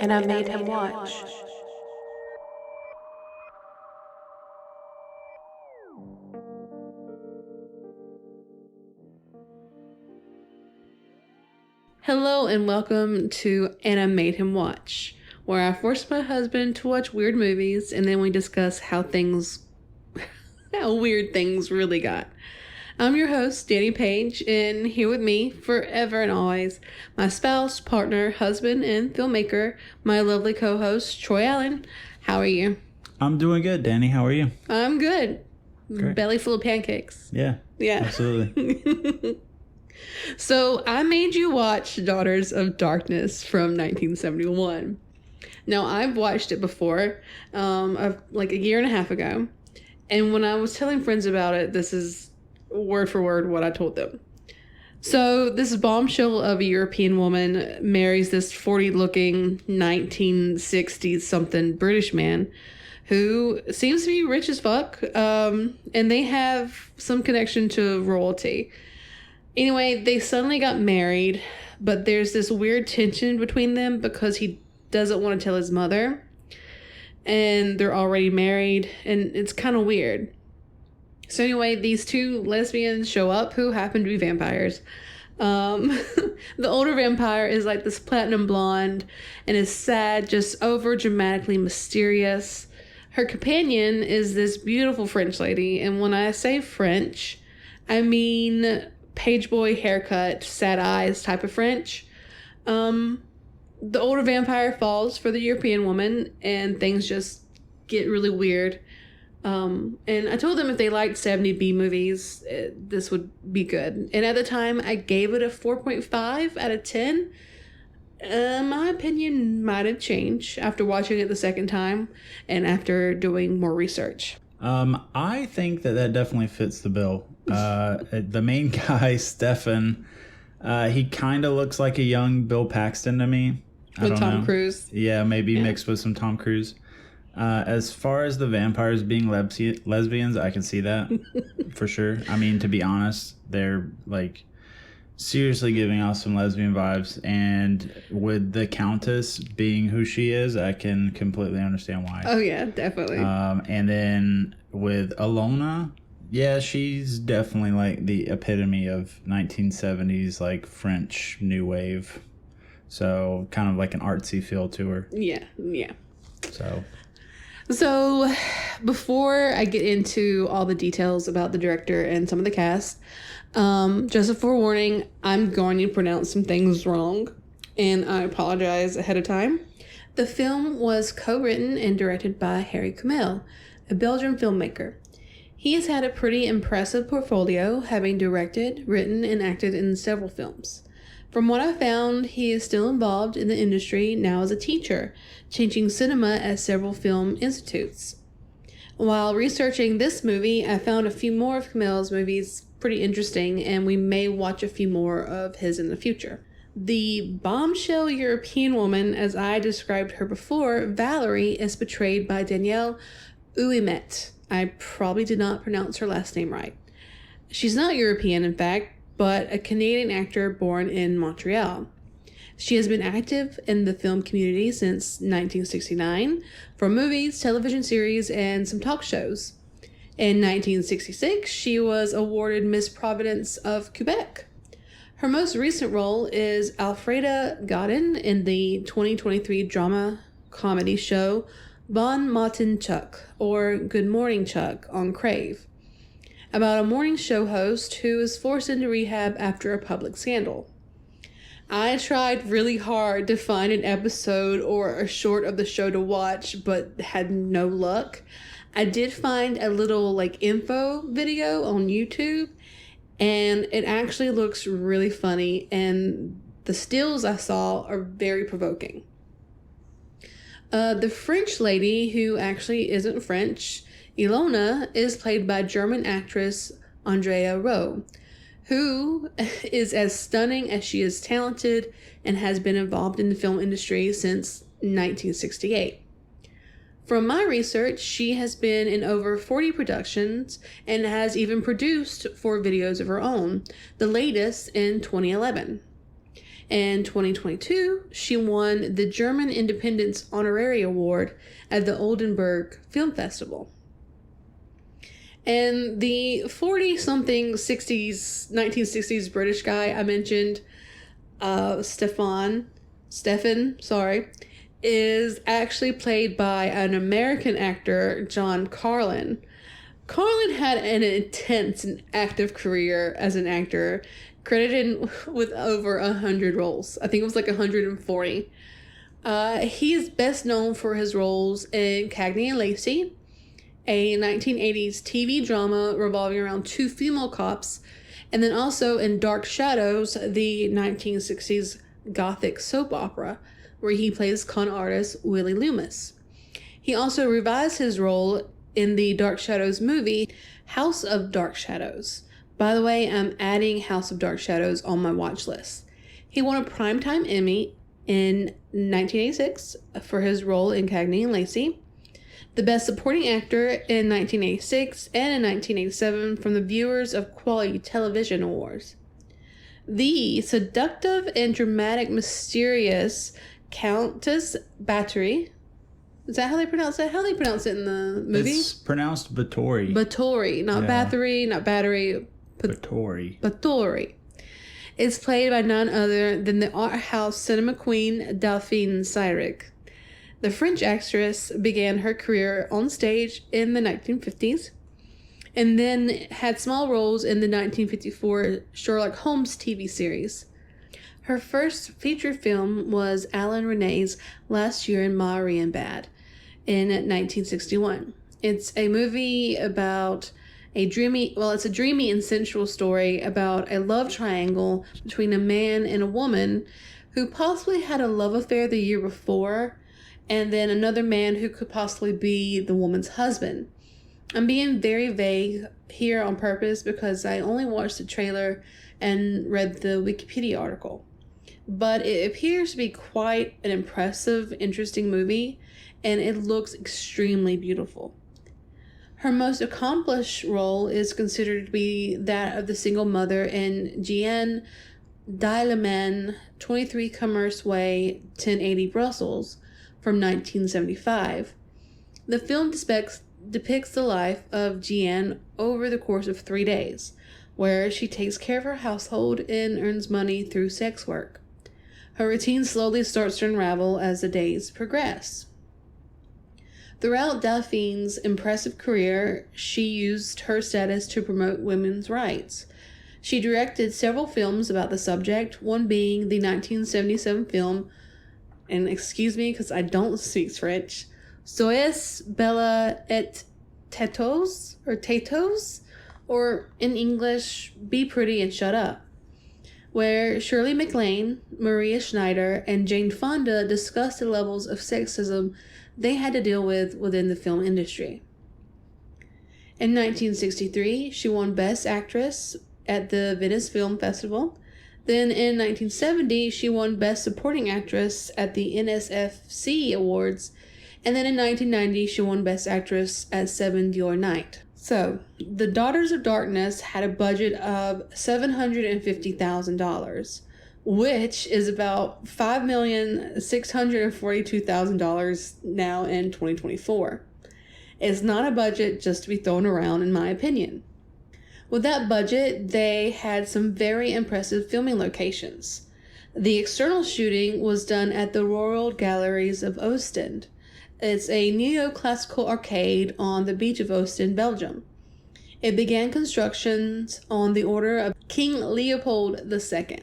and I made him watch. Hello and welcome to And I Made Him Watch, where I forced my husband to watch weird movies and then we discuss how weird things really got. I'm your host, Danny Page, and here with me, forever and always, my spouse, partner, husband, and filmmaker, my lovely co-host, Troy Allen. How are you? I'm doing good, Danny. How are you? I'm good. Great. Belly full of pancakes. Yeah. Absolutely. So I made you watch Daughters of Darkness from 1971. Now, I've watched it before, like a year and a half ago. And when I was telling friends about it, this is word for word what I told them. So this bombshell of a European woman marries this 40-looking 1960s something British man who seems to be rich as fuck, and they have some connection to royalty. Anyway, they suddenly got married, but there's this weird tension between them because he doesn't want to tell his mother, and they're already married, and it's kind of weird. So anyway, these two lesbians show up who happen to be vampires. The older vampire is like this platinum blonde and is sad, just over dramatically mysterious. Her companion is this beautiful French lady, and when I say French, I mean page boy haircut, sad eyes type of French. The older vampire falls for the European woman, and things just get really weird. And I told them if they liked 70s B movies, this would be good. And at the time, I gave it a 4.5 out of 10. My opinion might have changed after watching it the second time and after doing more research. I think that definitely fits the bill. The main guy, Stefan, he kind of looks like a young Bill Paxton to me. With Tom Cruise. Yeah, maybe mixed with some Tom Cruise. As far as the vampires being lesbians, I can see that for sure. I mean, to be honest, they're like seriously giving off some lesbian vibes. And with the Countess being who she is, I can completely understand why. Oh, yeah, definitely. And then with Alona, yeah, she's definitely like the epitome of 1970s, like French new wave. So kind of like an artsy feel to her. Yeah. So, before I get into all the details about the director and some of the cast, just a forewarning, I'm going to pronounce some things wrong, and I apologize ahead of time. The film was co-written and directed by Harry Kümel, a Belgian filmmaker. He has had a pretty impressive portfolio, having directed, written, and acted in several films. From what I found, he is still involved in the industry now as a teacher, teaching cinema at several film institutes. While researching this movie, I found a few more of Kümel's movies pretty interesting, and we may watch a few more of his in the future. The bombshell European woman, as I described her before, Valerie, is portrayed by Danielle Ouimet. I probably did not pronounce her last name right. She's not European, in fact, but a Canadian actor born in Montreal. She has been active in the film community since 1969 for movies, television series, and some talk shows. In 1966, she was awarded Miss Providence of Quebec. Her most recent role is Alfreda Godin in the 2023 drama comedy show Bon Matin Chuck, or Good Morning Chuck, on Crave, about a morning show host who is forced into rehab after a public scandal. I tried really hard to find an episode or a short of the show to watch, but had no luck. I did find a little info video on YouTube, and it actually looks really funny, and the stills I saw are very provoking. The French lady, who actually isn't French, Ilona, is played by German actress Andrea Rowe, who is as stunning as she is talented and has been involved in the film industry since 1968. From my research, she has been in over 40 productions and has even produced 4 videos of her own, the latest in 2011. In 2022, she won the German Independence Honorary Award at the Oldenburg Film Festival. And the 40-something 1960s British guy I mentioned, Stefan, is actually played by an American actor, John Karlen. Karlen had an intense and active career as an actor, credited with over 100 roles. I think it was like 140. He is best known for his roles in Cagney and Lacey, a 1980s TV drama revolving around two female cops, and then also in Dark Shadows, the 1960s gothic soap opera, where he plays con artist Willie Loomis. He also revised his role in the Dark Shadows movie, House of Dark Shadows. By the way, I'm adding House of Dark Shadows on my watch list. He won a Primetime Emmy in 1986 for his role in Cagney and Lacey, the Best Supporting Actor in 1986 and in 1987 from the Viewers of Quality Television Awards. The seductive and dramatic, mysterious Countess Bathory. Is that how they pronounce it? How do they pronounce it in the movie? It's pronounced Bathory. Bathory, not Bathory, not Battery. Bathory. Bathory. It's played by none other than the art house cinema queen Delphine Seyrig. The French actress began her career on stage in the 1950s and then had small roles in the 1954 Sherlock Holmes TV series. Her first feature film was Alan Rene's Last Year in Marienbad in 1961. It's a movie about it's a dreamy and sensual story about a love triangle between a man and a woman who possibly had a love affair the year before, and then another man who could possibly be the woman's husband. I'm being very vague here on purpose because I only watched the trailer and read the Wikipedia article. But it appears to be quite an impressive, interesting movie, and it looks extremely beautiful. Her most accomplished role is considered to be that of the single mother in Jeanne Dieleman, 23 Commerce Way, 1080 Brussels, from 1975. The film depicts the life of Jeanne over the course of 3 days, where she takes care of her household and earns money through sex work. Her routine slowly starts to unravel as the days progress. Throughout Delphine's impressive career, she used her status to promote women's rights. She directed several films about the subject, one being the 1977 film, and excuse me because I don't speak French, Soyez Bella et Tetos, or in English, Be Pretty and Shut Up, where Shirley MacLaine, Maria Schneider, and Jane Fonda discussed the levels of sexism they had to deal with within the film industry. In 1963, she won Best Actress at the Venice Film Festival. Then in 1970, she won Best Supporting Actress at the NSFC Awards. And then in 1990, she won Best Actress at Seven Dior Night. So, The Daughters of Darkness had a budget of $750,000, which is about $5,642,000 now in 2024. It's not a budget just to be thrown around, in my opinion. With that budget, they had some very impressive filming locations. The external shooting was done at the Royal Galleries of Ostend. It's a neoclassical arcade on the beach of Ostend, Belgium. It began constructions on the order of King Leopold II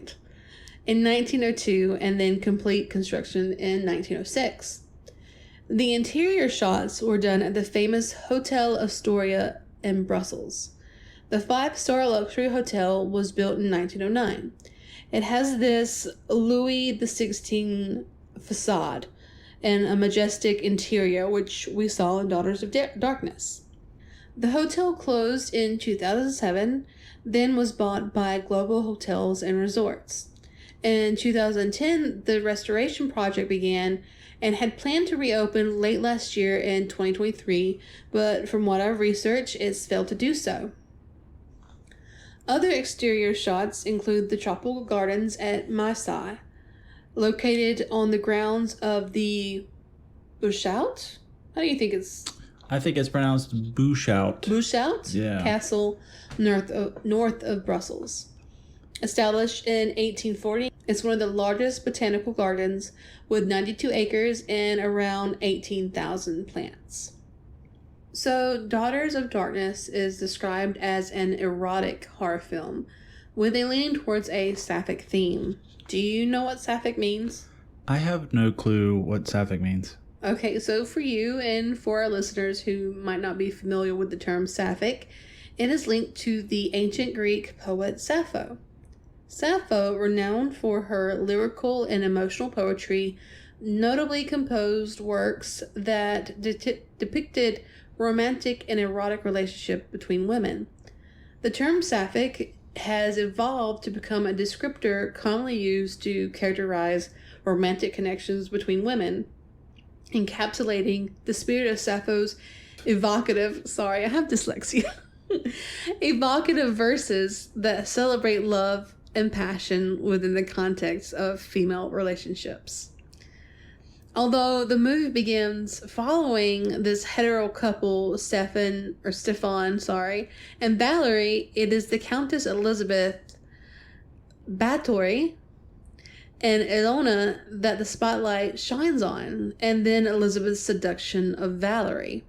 in 1902 and then complete construction in 1906. The interior shots were done at the famous Hotel Astoria in Brussels. The 5-star luxury hotel was built in 1909. It has this Louis XVI facade and a majestic interior, which we saw in Daughters of Darkness. The hotel closed in 2007, then was bought by Global Hotels and Resorts. In 2010, the restoration project began and had planned to reopen late last year in 2023, but from what I've researched, it's failed to do so. Other exterior shots include the tropical gardens at Maasai, located on the grounds of the Bushout. How do you think it's? I think it's pronounced Bushout. Bushout Yeah. Castle, north of Brussels. Established in 1840, it's one of the largest botanical gardens with 92 acres and around 18,000 plants. So, Daughters of Darkness is described as an erotic horror film with a leaning towards a sapphic theme. Do you know what sapphic means? I have no clue what sapphic means. Okay, so for you and for our listeners who might not be familiar with the term sapphic, it is linked to the ancient Greek poet Sappho. Sappho, renowned for her lyrical and emotional poetry, notably composed works that depicted romantic and erotic relationship between women. The term sapphic has evolved to become a descriptor commonly used to characterize romantic connections between women, encapsulating the spirit of Sappho's evocative verses that celebrate love and passion within the context of female relationships. Although the movie begins following this hetero couple, Stefan, and Valerie, it is the Countess Elizabeth Bathory and Ilona that the spotlight shines on, and then Elizabeth's seduction of Valerie.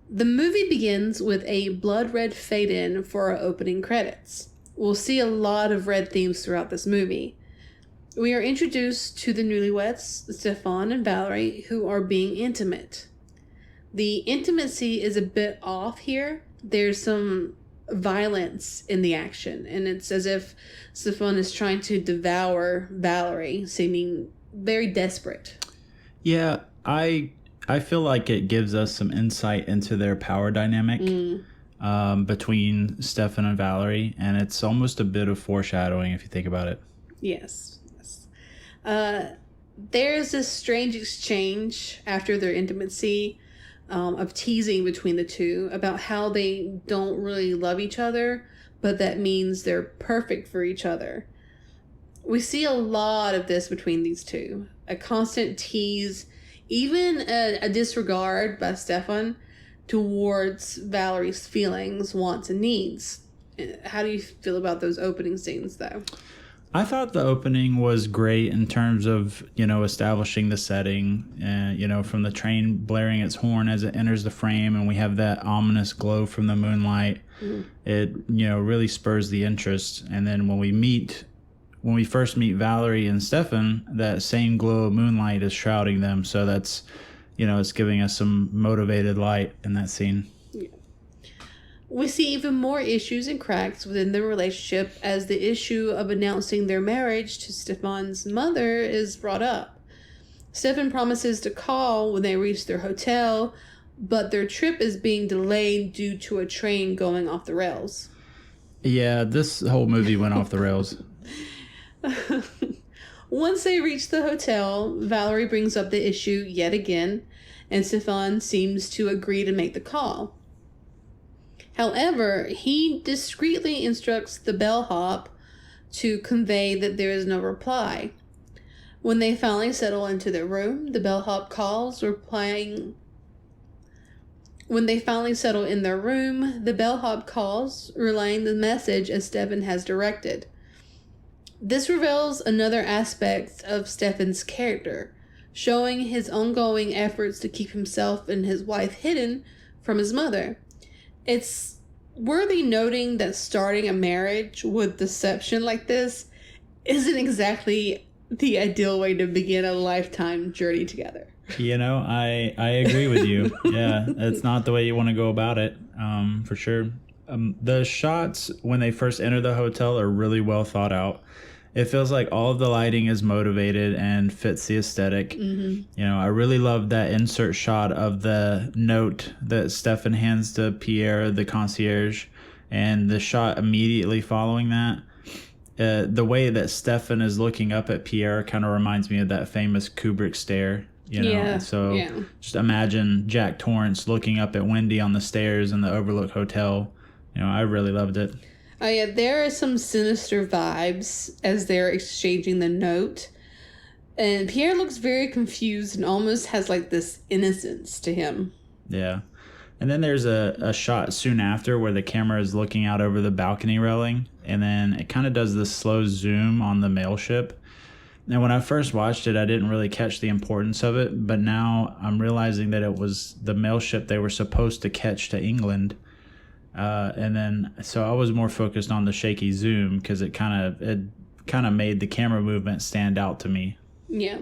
The movie begins with a blood red fade-in for our opening credits. We'll see a lot of red themes throughout this movie. We are introduced to the newlyweds, Stefan and Valerie, who are being intimate. The intimacy is a bit off here. There's some violence in the action, and it's as if Stefan is trying to devour Valerie, seeming very desperate. Yeah, I feel like it gives us some insight into their power dynamic between Stefan and Valerie, and it's almost a bit of foreshadowing if you think about it. Yes. There's this strange exchange after their intimacy of teasing between the two about how they don't really love each other, but that means they're perfect for each other. We see a lot of this between these two. A constant tease, even a disregard by Stefan towards Valerie's feelings, wants, and needs. How do you feel about those opening scenes, though? I thought the opening was great in terms of, establishing the setting, from the train blaring its horn as it enters the frame, and we have that ominous glow from the moonlight. It, really spurs the interest. And then when we first meet Valerie and Stefan, that same glow of moonlight is shrouding them. So that's, it's giving us some motivated light in that scene. Yeah. We see even more issues and cracks within the relationship as the issue of announcing their marriage to Stefan's mother is brought up. Stefan promises to call when they reach their hotel, but their trip is being delayed due to a train going off the rails. Yeah, this whole movie went off the rails. Once they reach the hotel, Valerie brings up the issue yet again, and Stefan seems to agree to make the call. However, he discreetly instructs the bellhop to convey that there is no reply. When they finally settle into their room, the bellhop calls, relaying the message as Stefan has directed. This reveals another aspect of Stefan's character, showing his ongoing efforts to keep himself and his wife hidden from his mother. It's worthy noting that starting a marriage with deception like this isn't exactly the ideal way to begin a lifetime journey together. I agree with you. Yeah, it's not the way you want to go about it, for sure. The shots when they first enter the hotel are really well thought out. It feels like all of the lighting is motivated and fits the aesthetic. Mm-hmm. I really love that insert shot of the note that Stefan hands to Pierre, the concierge, and the shot immediately following that. The way that Stefan is looking up at Pierre kind of reminds me of that famous Kubrick stare. Yeah. Just imagine Jack Torrance looking up at Wendy on the stairs in the Overlook Hotel. I really loved it. Oh yeah, there are some sinister vibes as they're exchanging the note. And Pierre looks very confused and almost has like this innocence to him. Yeah. And then there's a shot soon after where the camera is looking out over the balcony railing, and then it kind of does this slow zoom on the mail ship. And when I first watched it, I didn't really catch the importance of it, but now I'm realizing that it was the mail ship they were supposed to catch to England. And then, so I was more focused on the shaky zoom because it kind of made the camera movement stand out to me. Yeah.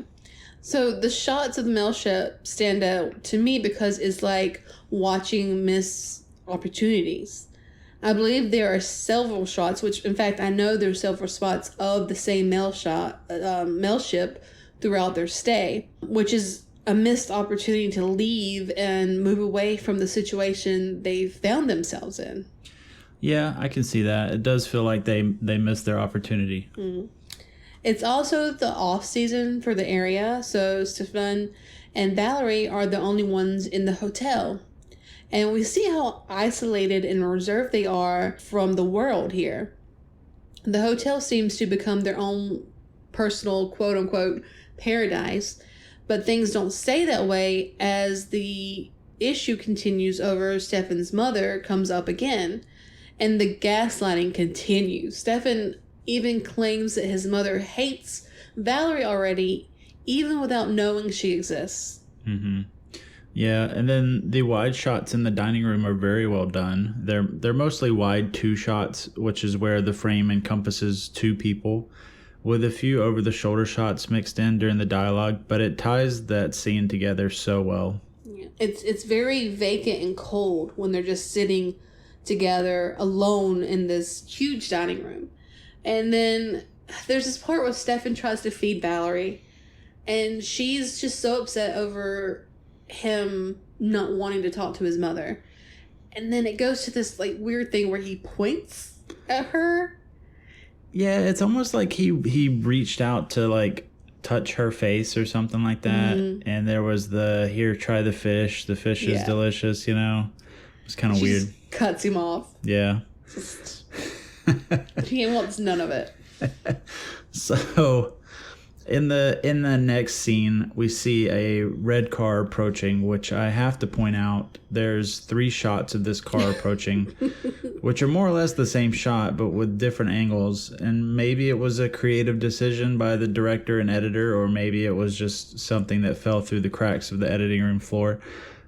So the shots of the mail ship stand out to me because it's like watching missed opportunities. I believe there are several shots, which in fact I know there's several spots of the same mail ship throughout their stay, which is a missed opportunity to leave and move away from the situation they found themselves in. Yeah, I can see that. It does feel like they missed their opportunity. Mm. It's also the off season for the area, so Stefan and Valerie are the only ones in the hotel. And we see how isolated and reserved they are from the world here. The hotel seems to become their own personal quote-unquote paradise, but things don't stay that way as the issue continues over Stefan's mother comes up again, and the gaslighting continues. Stefan even claims that his mother hates Valerie already, even without knowing she exists. Mm-hmm. Yeah, and then the wide shots in the dining room are very well done. They're mostly wide 2 shots, which is where the frame encompasses 2 people, with a few over-the-shoulder shots mixed in during the dialogue, but it ties that scene together so well. Yeah. It's very vacant and cold when they're just sitting together alone in this huge dining room. And then there's this part where Stefan tries to feed Valerie, and she's just so upset over him not wanting to talk to his mother. And then it goes to this like weird thing where he points at her. Yeah, it's almost like he reached out to like touch her face or something like that. Mm-hmm. And there was the, here, try the fish. The fish is delicious, you know. It's kind of weird. Cuts him off. Yeah. He wants none of it. So in the next scene, we see a red car approaching, which I have to point out, there's 3 shots of this car approaching, which are more or less the same shot, but with different angles. And maybe it was a creative decision by the director and editor, or maybe it was just something that fell through the cracks of the editing room floor.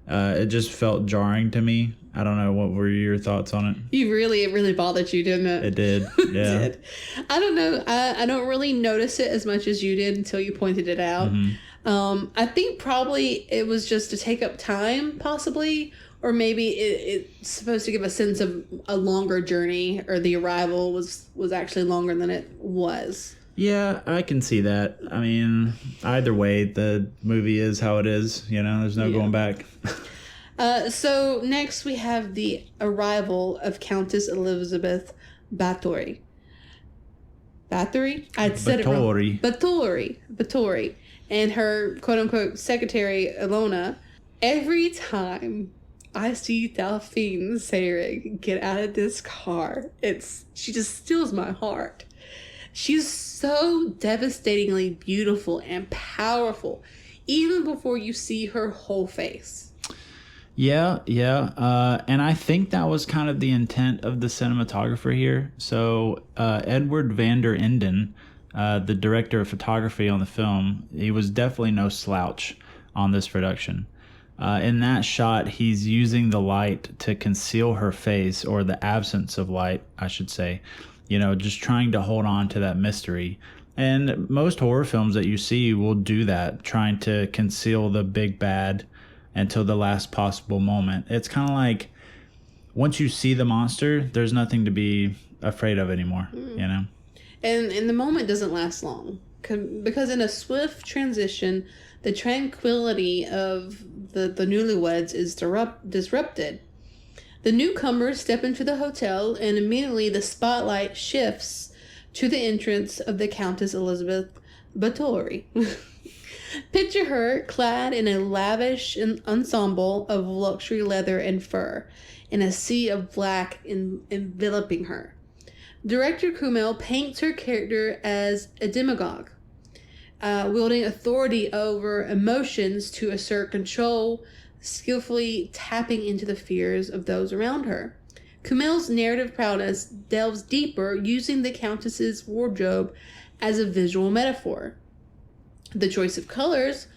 It just felt jarring to me. I don't know. What were your thoughts on it? It really bothered you, didn't it? It did. Yeah. It did. I don't know. I don't really notice it as much as you did until you pointed it out. Mm-hmm. I think probably it was just to take up time, possibly, or maybe it's supposed to give a sense of a longer journey, or the arrival was actually longer than it was. Yeah, I can see that. I mean, either way, the movie is how it is. You know, there's no going back. So next we have the arrival of Countess Elizabeth Bathory. Bathory? I'd said it wrong. Bathory. And her quote-unquote secretary, Ilona. Every time I see Delphine Seyrig get out of this car, she just steals my heart. She's so devastatingly beautiful and powerful, even before you see her whole face. Yeah. And I think that was kind of the intent of the cinematographer here. So Edward van der Enden, the director of photography on the film, he was definitely no slouch on this production. In that shot, he's using the light to conceal her face, or the absence of light, I should say. You know, just trying to hold on to that mystery. And most horror films that you see will do that, trying to conceal the big bad until the last possible moment. It's kind of like once you see the monster, there's nothing to be afraid of anymore, you know? And the moment doesn't last long, because in a swift transition, the tranquility of the newlyweds is disrupted. The newcomers step into the hotel, and immediately the spotlight shifts to the entrance of the Countess Elizabeth Bathory. Picture her clad in a lavish ensemble of luxury leather and fur, in a sea of black enveloping her. Director Kümel paints her character as a demagogue. wielding authority over emotions to assert control, skillfully tapping into the fears of those around her. Kümel's narrative prowess delves deeper, using the Countess's wardrobe as a visual metaphor. The choice of colors,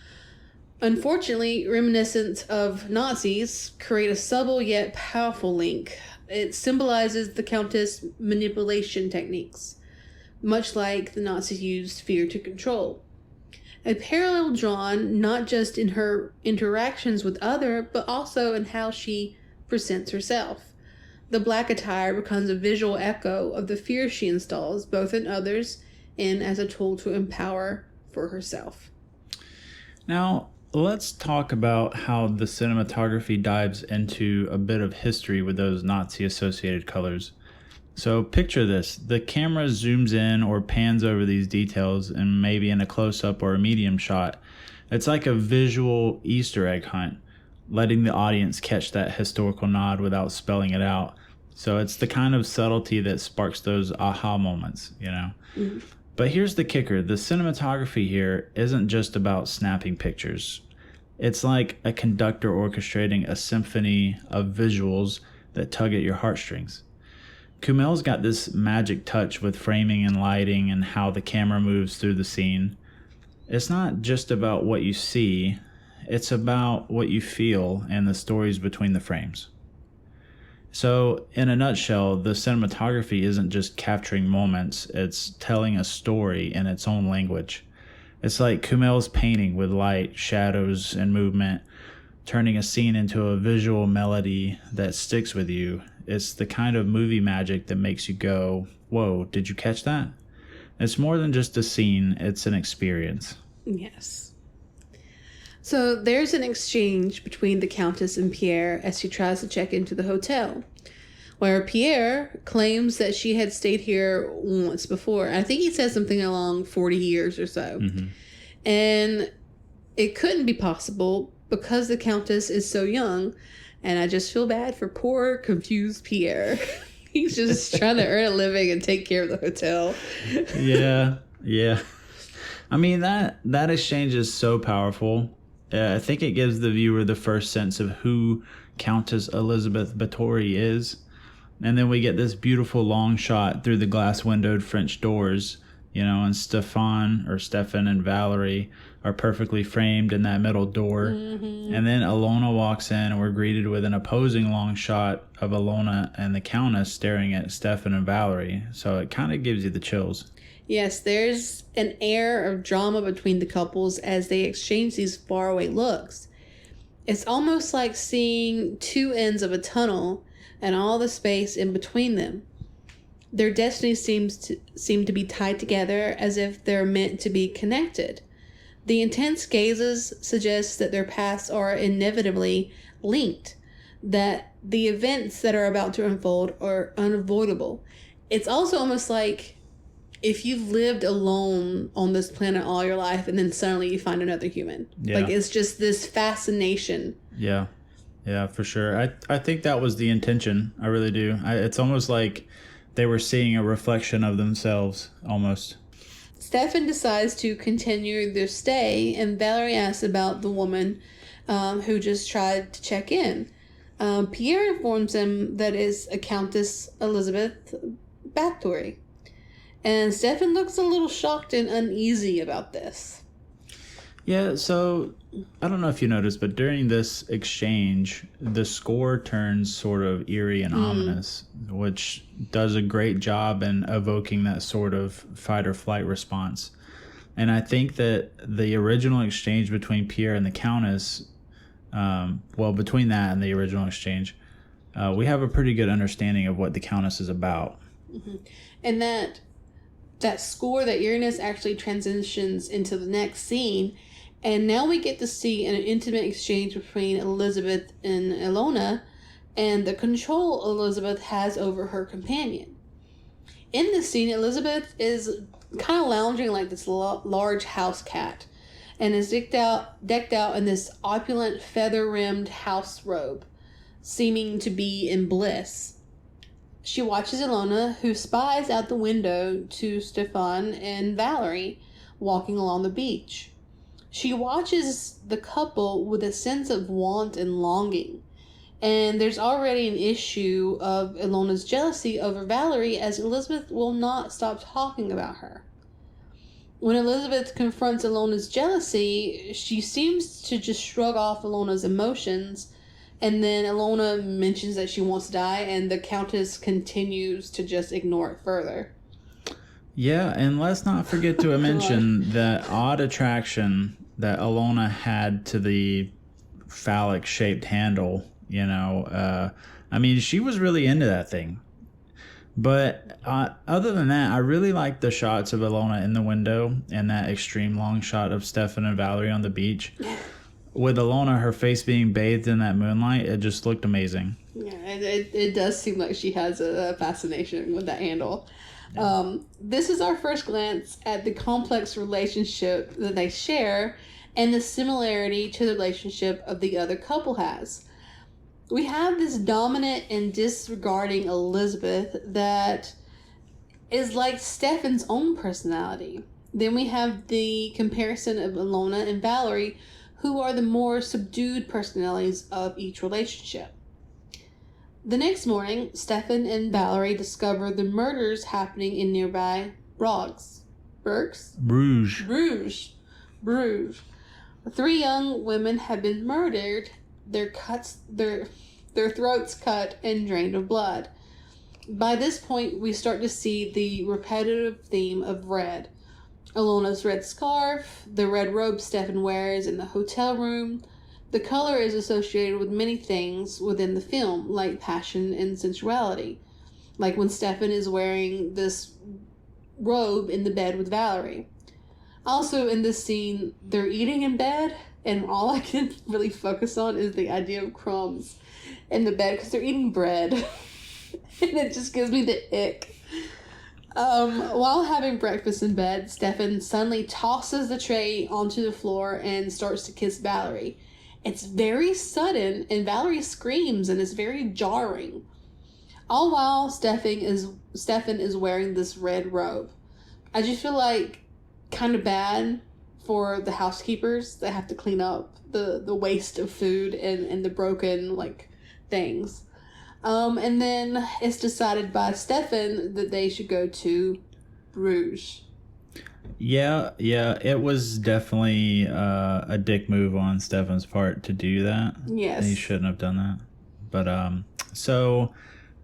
unfortunately reminiscent of Nazis, create a subtle yet powerful link. It symbolizes the Countess' manipulation techniques, much like the Nazis used fear to control. A parallel drawn not just in her interactions with others, but also in how she presents herself. The black attire becomes a visual echo of the fear she installs, both in others and as a tool to empower for herself. Now, let's talk about how the cinematography dives into a bit of history with those Nazi-associated colors. So picture this. The camera zooms in or pans over these details, and maybe in a close-up or a medium shot. It's like a visual Easter egg hunt, letting the audience catch that historical nod without spelling it out. So it's the kind of subtlety that sparks those aha moments, you know? Mm-hmm. But here's the kicker. The cinematography here isn't just about snapping pictures. It's like a conductor orchestrating a symphony of visuals that tug at your heartstrings. Kümel's got this magic touch with framing and lighting and how the camera moves through the scene. It's not just about what you see, it's about what you feel and the stories between the frames. So, in a nutshell, the cinematography isn't just capturing moments, it's telling a story in its own language. It's like Kümel's painting with light, shadows, and movement, turning a scene into a visual melody that sticks with you. It's the kind of movie magic that makes you go, whoa, did you catch that? It's more than just a scene, it's an experience. Yes. So there's an exchange between the Countess and Pierre as she tries to check into the hotel, where Pierre claims that she had stayed here once before. I think he says something along 40 years or so. Mm-hmm. And it couldn't be possible because the Countess is so young, and I just feel bad for poor, confused Pierre. He's just trying to earn a living and take care of the hotel. Yeah. I mean, that exchange is so powerful. I think it gives the viewer the first sense of who Countess Elizabeth Báthory is. And then we get this beautiful long shot through the glass-windowed French doors, you know, and Stefan and Valerie are perfectly framed in that middle door. Mm-hmm. And then Ilona walks in, and we're greeted with an opposing long shot of Ilona and the Countess staring at Stefan and Valerie. So it kind of gives you the chills. Yes, there's an air of drama between the couples as they exchange these faraway looks. It's almost like seeing two ends of a tunnel and all the space in between them. Their destiny seem to be tied together as if they're meant to be connected. The intense gazes suggest that their paths are inevitably linked, that the events that are about to unfold are unavoidable. It's also almost like if you've lived alone on this planet all your life and then suddenly you find another human. Yeah. Like, it's just this fascination. Yeah, for sure. I think that was the intention. I really do. It's almost like they were seeing a reflection of themselves, almost. Stefan decides to continue their stay, and Valerie asks about the woman who just tried to check in. Pierre informs him that it's a Countess Elizabeth Báthory. And Stefan looks a little shocked and uneasy about this. Yeah, so I don't know if you noticed, but during this exchange, the score turns sort of eerie and ominous, which does a great job in evoking that sort of fight or flight response. And I think that the original exchange between Pierre and the Countess, between that and the original exchange, we have a pretty good understanding of what the Countess is about. Mm-hmm. And that score, that eeriness, actually transitions into the next scene, and now we get to see an intimate exchange between Elizabeth and Ilona and the control Elizabeth has over her companion. In this scene, Elizabeth is kind of lounging like this large house cat and is decked out in this opulent feather-rimmed house robe, seeming to be in bliss. She watches Ilona, who spies out the window to Stefan and Valerie, walking along the beach. She watches the couple with a sense of want and longing. And there's already an issue of Ilona's jealousy over Valerie, as Elizabeth will not stop talking about her. When Elizabeth confronts Ilona's jealousy, she seems to just shrug off Ilona's emotions, and then Ilona mentions that she wants to die, and the Countess continues to just ignore it further. Yeah, and let's not forget to mention that odd attraction that Ilona had to the phallic-shaped handle. You know, I mean, she was really into that thing. But other than that, I really like the shots of Ilona in the window and that extreme long shot of Stefan and Valerie on the beach. With Ilona, her face being bathed in that moonlight, it just looked amazing. Yeah, it does seem like she has a fascination with that handle. This is our first glance at the complex relationship that they share and the similarity to the relationship of the other couple has. We have this dominant and disregarding Elizabeth that is like Stefan's own personality. Then we have the comparison of Ilona and Valerie, who are the more subdued personalities of each relationship. The next morning, Stefan and Valerie discover the murders happening in nearby Bruges. 3 young women have been murdered, their throats cut and drained of blood. By this point, we start to see the repetitive theme of red. Ilona's red scarf, the red robe Stefan wears in the hotel room. The color is associated with many things within the film, like passion and sensuality. Like when Stefan is wearing this robe in the bed with Valerie. Also in this scene, they're eating in bed, and all I can really focus on is the idea of crumbs in the bed because they're eating bread. And it just gives me the ick. While having breakfast in bed, Stefan suddenly tosses the tray onto the floor and starts to kiss Valerie. It's very sudden, and Valerie screams, and it's very jarring. All while Stefan is wearing this red robe. I just feel like kind of bad for the housekeepers that have to clean up the waste of food and the broken things. And then it's decided by Stefan that they should go to Bruges. Yeah, it was definitely a dick move on Stefan's part to do that. Yes. He shouldn't have done that. But, so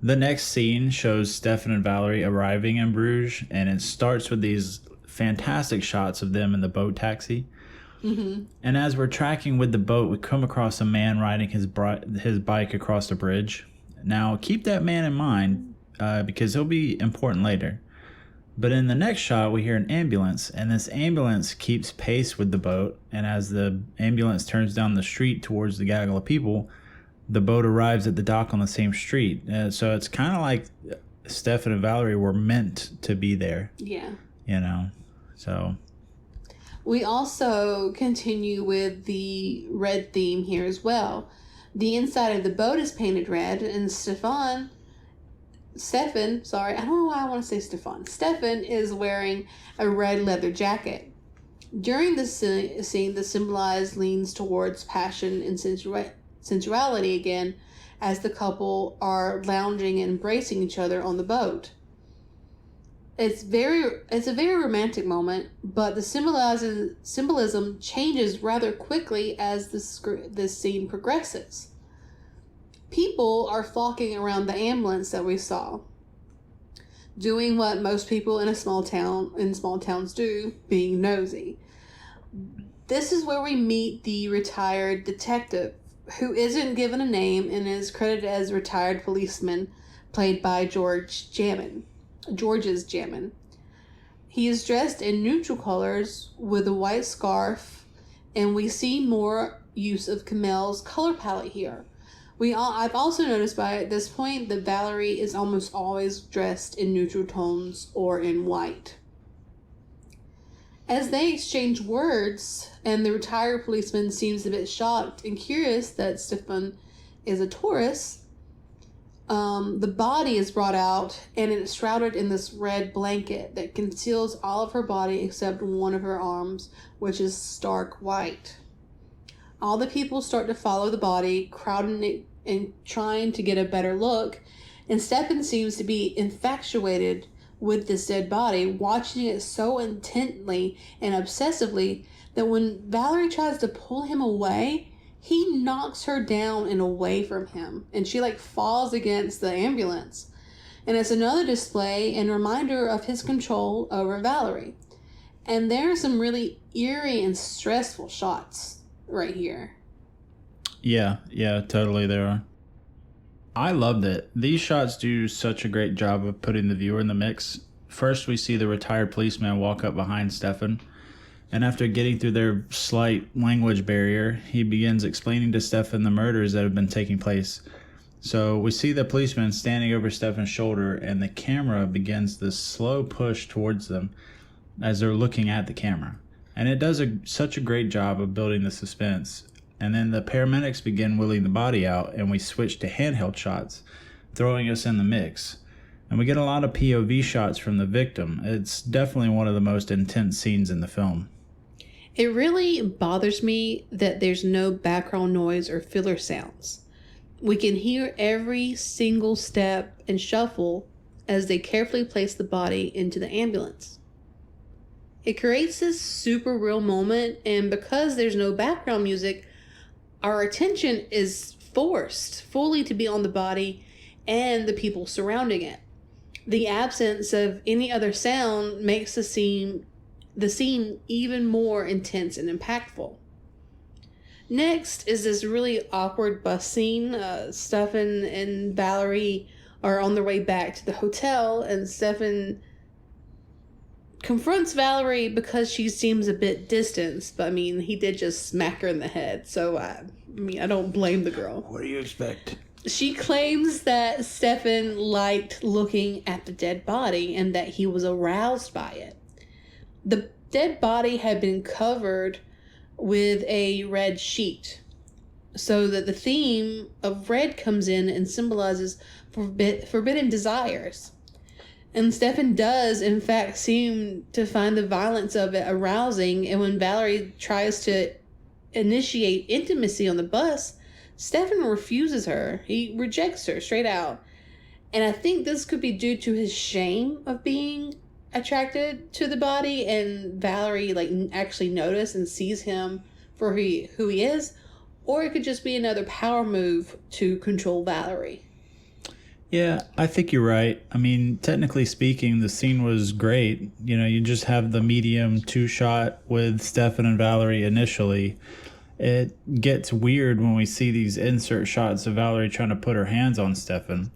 the next scene shows Stefan and Valerie arriving in Bruges, and it starts with these fantastic shots of them in the boat taxi. Mm-hmm. And as we're tracking with the boat, we come across a man riding his bike across the bridge. Now, keep that man in mind because he'll be important later. But in the next shot, we hear an ambulance, and this ambulance keeps pace with the boat. And as the ambulance turns down the street towards the gaggle of people, the boat arrives at the dock on the same street. So it's kind of like Stefan and Valerie were meant to be there. Yeah. You know, so... We also continue with the red theme here as well. The inside of the boat is painted red, and Stefan, I don't know why I want to say Stefan. Stefan is wearing a red leather jacket. During the scene, the symbolized leans towards passion and sensuality again, as the couple are lounging and embracing each other on the boat. It's a very romantic moment, but the symbolism changes rather quickly as this scene progresses. People are flocking around the ambulance that we saw, doing what most people in small towns do, being nosy. This is where we meet the retired detective, who isn't given a name and is credited as retired policeman, played by George's Jammin. He is dressed in neutral colors with a white scarf, and we see more use of Kümel's color palette here. I've also noticed by this point that Valerie is almost always dressed in neutral tones or in white. As they exchange words, and the retired policeman seems a bit shocked and curious that Stefan is a tourist, The body is brought out, and it's shrouded in this red blanket that conceals all of her body except one of her arms, which is stark white. All the people start to follow the body, crowding it and trying to get a better look, and Stefan seems to be infatuated with this dead body, watching it so intently and obsessively that when Valerie tries to pull him away, he knocks her down and away from him, and she falls against the ambulance. And it's another display and reminder of his control over Valerie. And there are some really eerie and stressful shots right here. Yeah, totally there are. I loved it. These shots do such a great job of putting the viewer in the mix. First, we see the retired policeman walk up behind Stefan, and after getting through their slight language barrier, he begins explaining to Stefan the murders that have been taking place. So we see the policeman standing over Stefan's shoulder, and the camera begins this slow push towards them as they're looking at the camera. And it does such a great job of building the suspense. And then the paramedics begin wheeling the body out, and we switch to handheld shots, throwing us in the mix. And we get a lot of POV shots from the victim. It's definitely one of the most intense scenes in the film. It really bothers me that there's no background noise or filler sounds. We can hear every single step and shuffle as they carefully place the body into the ambulance. It creates this super real moment, and because there's no background music, our attention is forced fully to be on the body and the people surrounding it. The absence of any other sound makes the scene even more intense and impactful. Next is this really awkward bus scene. Stefan and Valerie are on their way back to the hotel, and Stefan confronts Valerie because she seems a bit distanced, but he did just smack her in the head, so I don't blame the girl. What do you expect? She claims that Stefan liked looking at the dead body and that he was aroused by it. The dead body had been covered with a red sheet, so that the theme of red comes in and symbolizes forbidden desires. And Stefan does, in fact, seem to find the violence of it arousing, and when Valerie tries to initiate intimacy on the bus, Stefan refuses her. He rejects her straight out. And I think this could be due to his shame of being attracted to the body, and Valerie actually notices and sees him for who he is, or it could just be another power move to control Valerie. Yeah, I think you're right. Technically speaking, the scene was great. You just have the medium 2-shot with Stefan and Valerie initially. It gets weird when we see these insert shots of Valerie trying to put her hands on Stefan.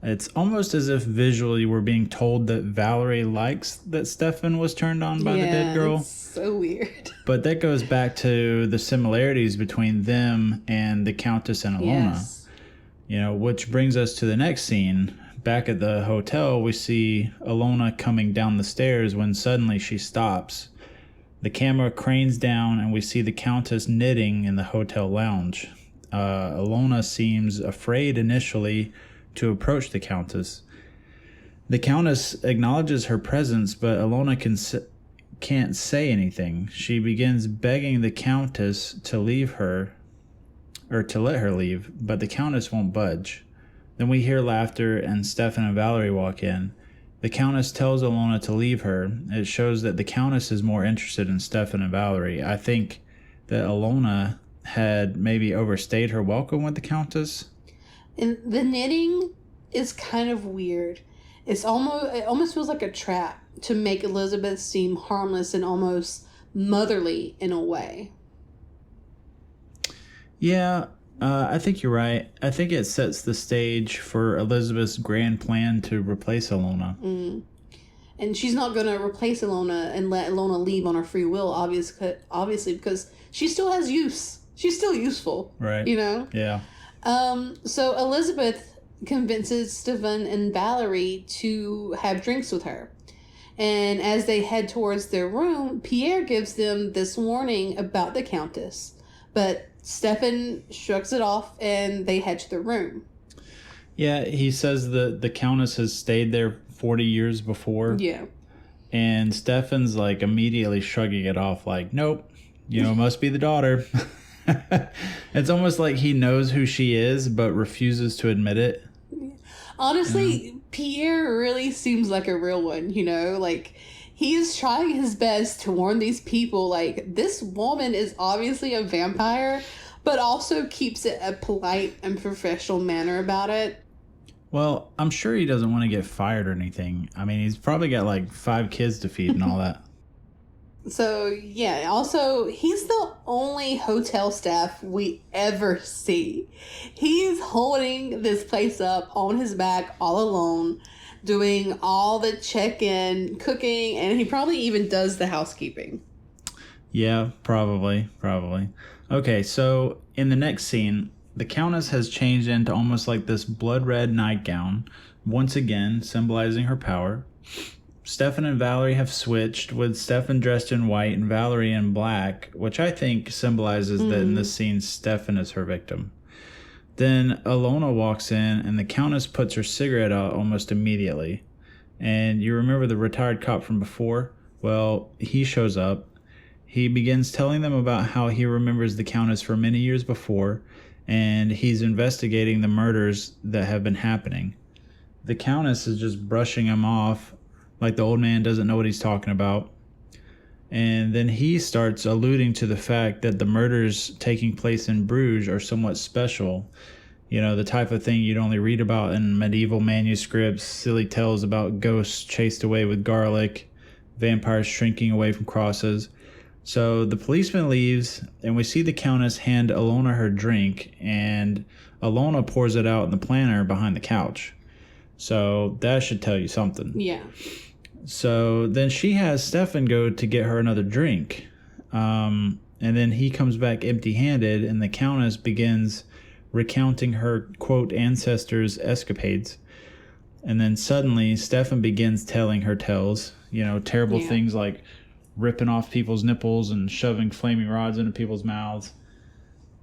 It's almost as if visually we're being told that Valerie likes that Stefan was turned on by the dead girl. It's so weird. But that goes back to the similarities between them and the Countess and Ilona. Yes. Which brings us to the next scene. Back at the hotel, we see Ilona coming down the stairs when suddenly she stops. The camera cranes down and we see the Countess knitting in the hotel lounge. Ilona seems afraid initially to approach the Countess. The Countess acknowledges her presence, but Ilona can't say anything. She begins begging the Countess to leave her, or to let her leave, but the Countess won't budge. Then we hear laughter and Stefan and Valerie walk in. The Countess tells Ilona to leave her. It shows that the Countess is more interested in Stefan and Valerie. I think that Ilona had maybe overstayed her welcome with the Countess. And the knitting is kind of weird. It almost feels like a trap to make Elizabeth seem harmless and almost motherly in a way. Yeah, I think you're right. I think it sets the stage for Elizabeth's grand plan to replace Ilona. And she's not going to replace Ilona and let Ilona leave on her free will, obviously, because she still has use. She's still useful. Right. Yeah. So Elizabeth convinces Stefan and Valerie to have drinks with her. And as they head towards their room, Pierre gives them this warning about the Countess. But Stefan shrugs it off and they head to their room. Yeah, he says the Countess has stayed there 40 years before. Yeah. And Stefan's like immediately shrugging it off like, nope, it must be the daughter. It's almost like he knows who she is, but refuses to admit it. Honestly, Pierre really seems like a real one, like he's trying his best to warn these people, like, this woman is obviously a vampire, but also keeps it a polite and professional manner about it. Well, I'm sure he doesn't want to get fired or anything. I mean, he's probably got like 5 kids to feed and all that. So, yeah, also, he's the only hotel staff we ever see. He's holding this place up on his back all alone, doing all the check-in, cooking, and he probably even does the housekeeping. Yeah, probably. Okay, so in the next scene, the Countess has changed into almost like this blood-red nightgown, once again symbolizing her power. Stefan and Valerie have switched, with Stefan dressed in white and Valerie in black, which I think symbolizes that in this scene, Stefan is her victim. Then Alona walks in, and the Countess puts her cigarette out almost immediately. And you remember the retired cop from before? Well, he shows up. He begins telling them about how he remembers the Countess from many years before, and he's investigating the murders that have been happening. The Countess is just brushing him off, like the old man doesn't know what he's talking about. And then he starts alluding to the fact that the murders taking place in Bruges are somewhat special. The type of thing you'd only read about in medieval manuscripts, silly tales about ghosts chased away with garlic, vampires shrinking away from crosses. So the policeman leaves, and we see the Countess hand Alona her drink, and Alona pours it out in the planter behind the couch. So that should tell you something. Yeah. So then she has Stefan go to get her another drink. And then he comes back empty-handed, and the Countess begins recounting her, quote, ancestors' escapades. And then suddenly Stefan begins telling her tales, terrible things like ripping off people's nipples and shoving flaming rods into people's mouths.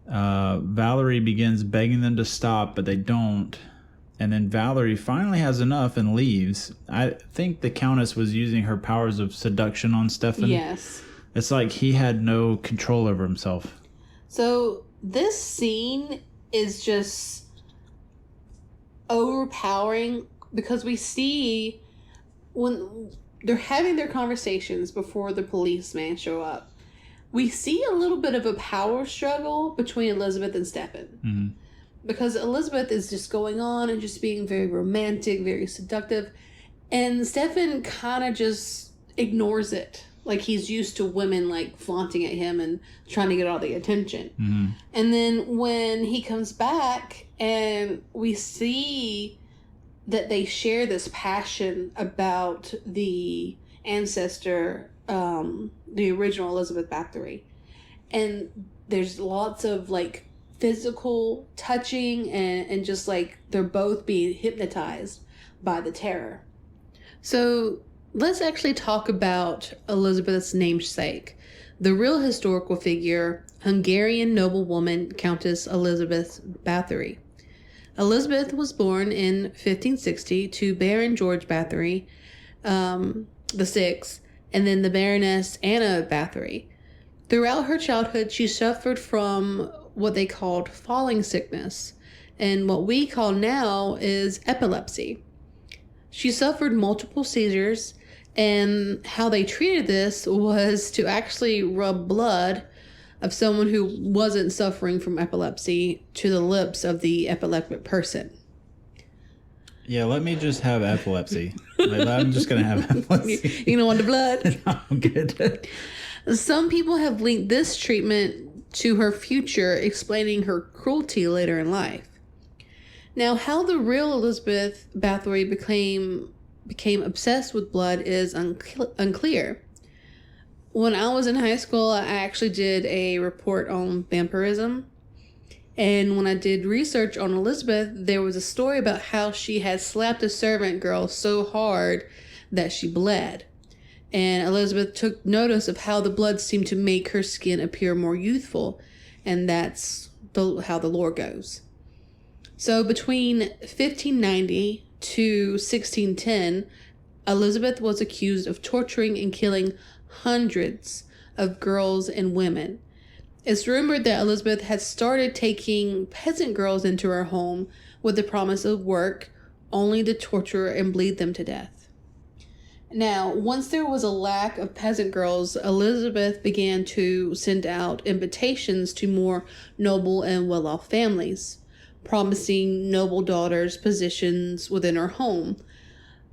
Valerie begins begging them to stop, but they don't. And then Valerie finally has enough and leaves. I think the Countess was using her powers of seduction on Stefan. Yes. It's like he had no control over himself. So this scene is just overpowering because we see when they're having their conversations before the policeman show up, we see a little bit of a power struggle between Elizabeth and Stefan. Mm-hmm. Because Elizabeth is just going on and just being very romantic, very seductive. And Stefan kind of just ignores it. Like he's used to women like flaunting at him and trying to get all the attention. Mm-hmm. And then when he comes back and we see that they share this passion about the ancestor, the original Elizabeth Bathory. And there's lots of like physical touching and just like they're both being hypnotized by the terror. So let's actually talk about Elizabeth's namesake, the real historical figure, Hungarian noblewoman Countess Elizabeth Bathory. Elizabeth was born in 1560 to Baron George Bathory, the sixth, and then the Baroness Anna Bathory. Throughout her childhood, she suffered from what they called falling sickness, and what we call now is epilepsy. She suffered multiple seizures, and how they treated this was to actually rub blood of someone who wasn't suffering from epilepsy to the lips of the epileptic person. Yeah, let me just have epilepsy. I'm just going to have epilepsy. You don't want the blood? I'm good. Some people have linked this treatment to her future, explaining her cruelty later in life. Now, how the real Elizabeth Bathory became obsessed with blood is unclear. When I was in high school, I actually did a report on vampirism. And when I did research on Elizabeth, there was a story about how she had slapped a servant girl so hard that she bled. And Elizabeth took notice of how the blood seemed to make her skin appear more youthful. And that's how the lore goes. So between 1590 to 1610, Elizabeth was accused of torturing and killing hundreds of girls and women. It's rumored that Elizabeth had started taking peasant girls into her home with the promise of work, only to torture and bleed them to death. Now, once there was a lack of peasant girls, Elizabeth began to send out invitations to more noble and well-off families, promising noble daughters positions within her home,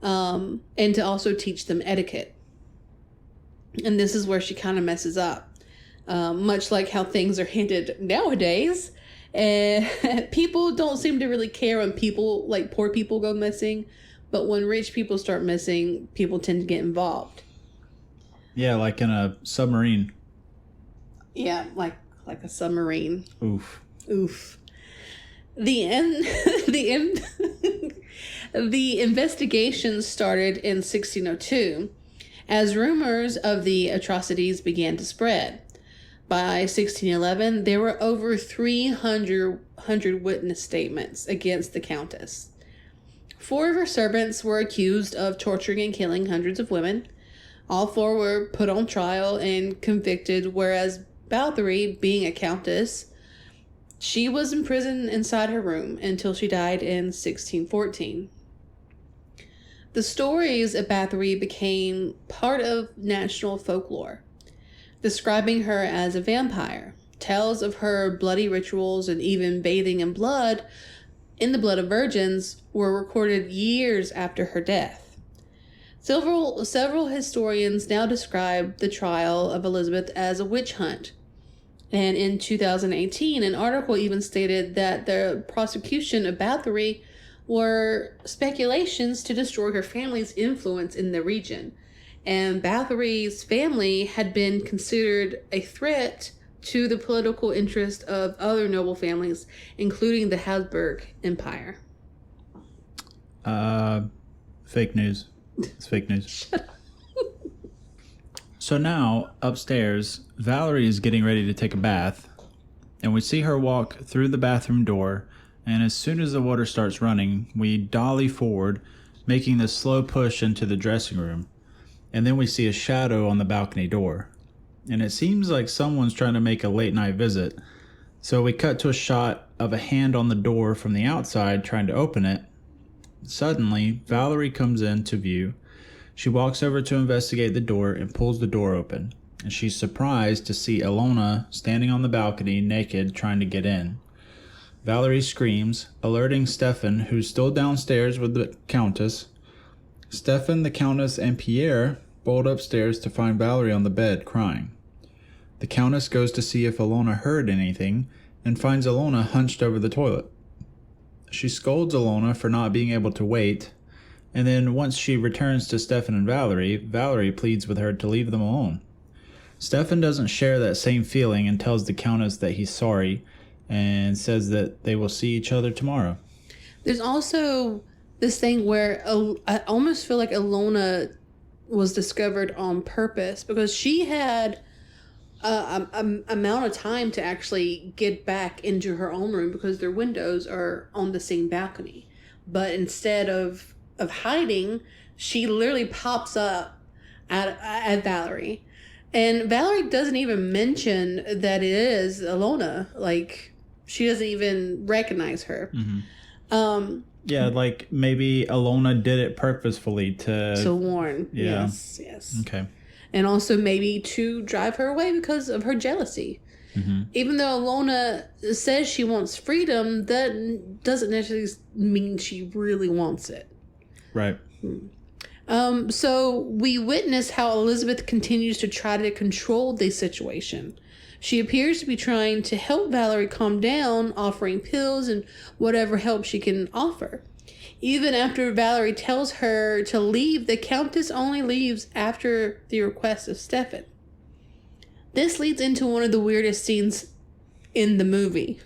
and to also teach them etiquette. And this is where she kind of messes up. Much like how things are handled nowadays. People don't seem to really care when people, like poor people, go missing. But when rich people start missing, people tend to get involved. Yeah, like in a submarine. Yeah, like a submarine. Oof. The investigation started in 1602 as rumors of the atrocities began to spread. By 1611, there were over 300 witness statements against the Countess. 4 of her servants were accused of torturing and killing hundreds of women. All 4 were put on trial and convicted, whereas Bathory, being a countess, she was imprisoned inside her room until she died in 1614. The stories of Bathory became part of national folklore, describing her as a vampire. Tales of her bloody rituals and even bathing in the blood of virgins, were recorded years after her death. Several historians now describe the trial of Elizabeth as a witch hunt. And in 2018, an article even stated that the prosecution of Bathory were speculations to destroy her family's influence in the region. And Bathory's family had been considered a threat to the political interest of other noble families, including the Habsburg Empire. Fake news. It's fake news. So now, upstairs, Valerie is getting ready to take a bath, and we see her walk through the bathroom door, and as soon as the water starts running, we dolly forward, making this slow push into the dressing room, and then we see a shadow on the balcony door. And it seems like someone's trying to make a late night visit. So we cut to a shot of a hand on the door from the outside trying to open it. Suddenly, Valerie comes into view. She walks over to investigate the door and pulls the door open. And she's surprised to see Ilona standing on the balcony naked trying to get in. Valerie screams, alerting Stefan, who's still downstairs with the Countess. Stefan, the Countess, and Pierre bolt upstairs to find Valerie on the bed, crying. The Countess goes to see if Ilona heard anything, and finds Ilona hunched over the toilet. She scolds Ilona for not being able to wait, and then once she returns to Stefan and Valerie, Valerie pleads with her to leave them alone. Stefan doesn't share that same feeling and tells the Countess that he's sorry, and says that they will see each other tomorrow. There's also this thing where I almost feel like Ilona was discovered on purpose, because she had amount of time to actually get back into her own room because their windows are on the same balcony. But instead of hiding, she literally pops up at Valerie. And Valerie doesn't even mention that it is Ilona. Like, she doesn't even recognize her. Mm-hmm. Yeah, like maybe Ilona did it purposefully to warn. Yeah. Yes. Okay. And also maybe to drive her away because of her jealousy. Mm-hmm. Even though Ilona says she wants freedom, that doesn't necessarily mean she really wants it. Right. So we witness how Elizabeth continues to try to control the situation. She appears to be trying to help Valerie calm down, offering pills and whatever help she can offer. Even after Valerie tells her to leave, the Countess only leaves after the request of Stefan. This leads into one of the weirdest scenes in the movie.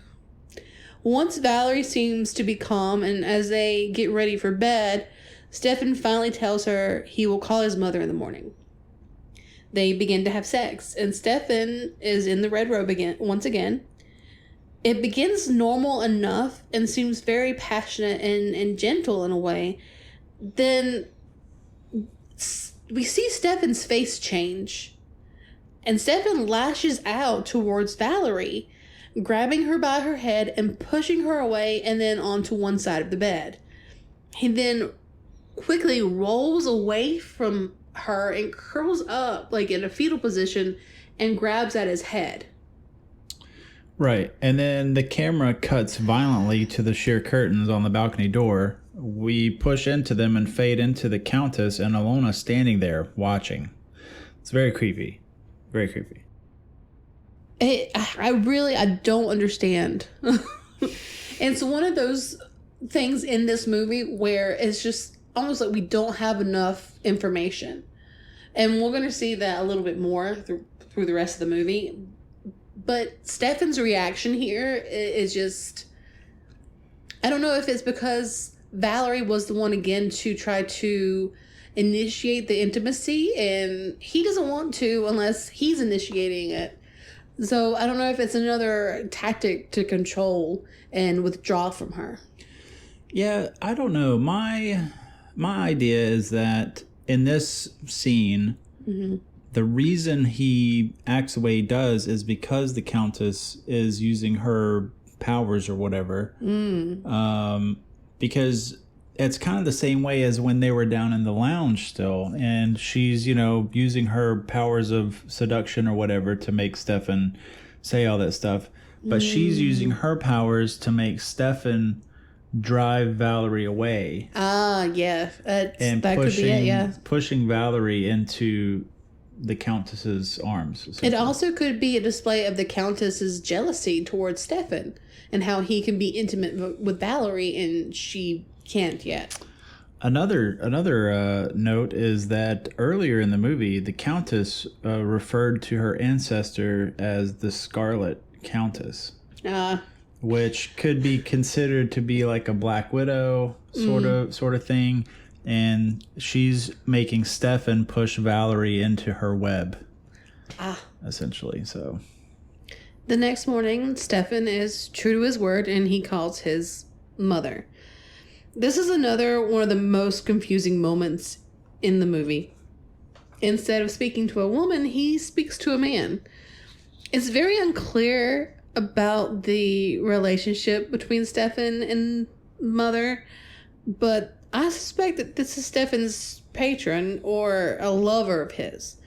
Once Valerie seems to be calm, and as they get ready for bed, Stefan finally tells her he will call his mother in the morning. They begin to have sex, and Stefan is in the red robe once again. it begins normal enough and seems very passionate and gentle in a way. Then we see Stefan's face change. And Stefan lashes out towards Valerie, grabbing her by her head and pushing her away and then onto one side of the bed. He then quickly rolls away from her and curls up like in a fetal position and grabs at his head. Right. And then the camera cuts violently to the sheer curtains on the balcony door. We push into them and fade into the Countess and Alona standing there watching. It's very creepy. Very creepy. I don't understand. It's one of those things in this movie where it's just almost like we don't have enough information. And we're going to see that a little bit more through the rest of the movie. But Stefan's reaction here is just... I don't know if it's because Valerie was the one again to try to initiate the intimacy, and he doesn't want to unless he's initiating it. So I don't know if it's another tactic to control and withdraw from her. Yeah, I don't know. My idea is that in this scene, the reason he acts the way he does is because the Countess is using her powers or whatever. Because it's kind of the same way as when they were down in the lounge still. And she's, using her powers of seduction or whatever to make Stefan say all that stuff. But she's using her powers to make Stefan drive Valerie away. Yeah. That and could be it, yeah. Pushing Valerie into the Countess's arms. It also could be a display of the Countess's jealousy towards Stefan and how he can be intimate with Valerie and she can't yet. Another note is that earlier in the movie, the Countess referred to her ancestor as the Scarlet Countess, which could be considered to be like a Black Widow sort of thing. And she's making Stefan push Valerie into her web, essentially. So the next morning, Stefan is true to his word, and he calls his mother. This is another one of the most confusing moments in the movie. Instead of speaking to a woman, he speaks to a man. It's very unclear about the relationship between Stefan and mother, but I suspect that this is Stefan's patron or a lover of his.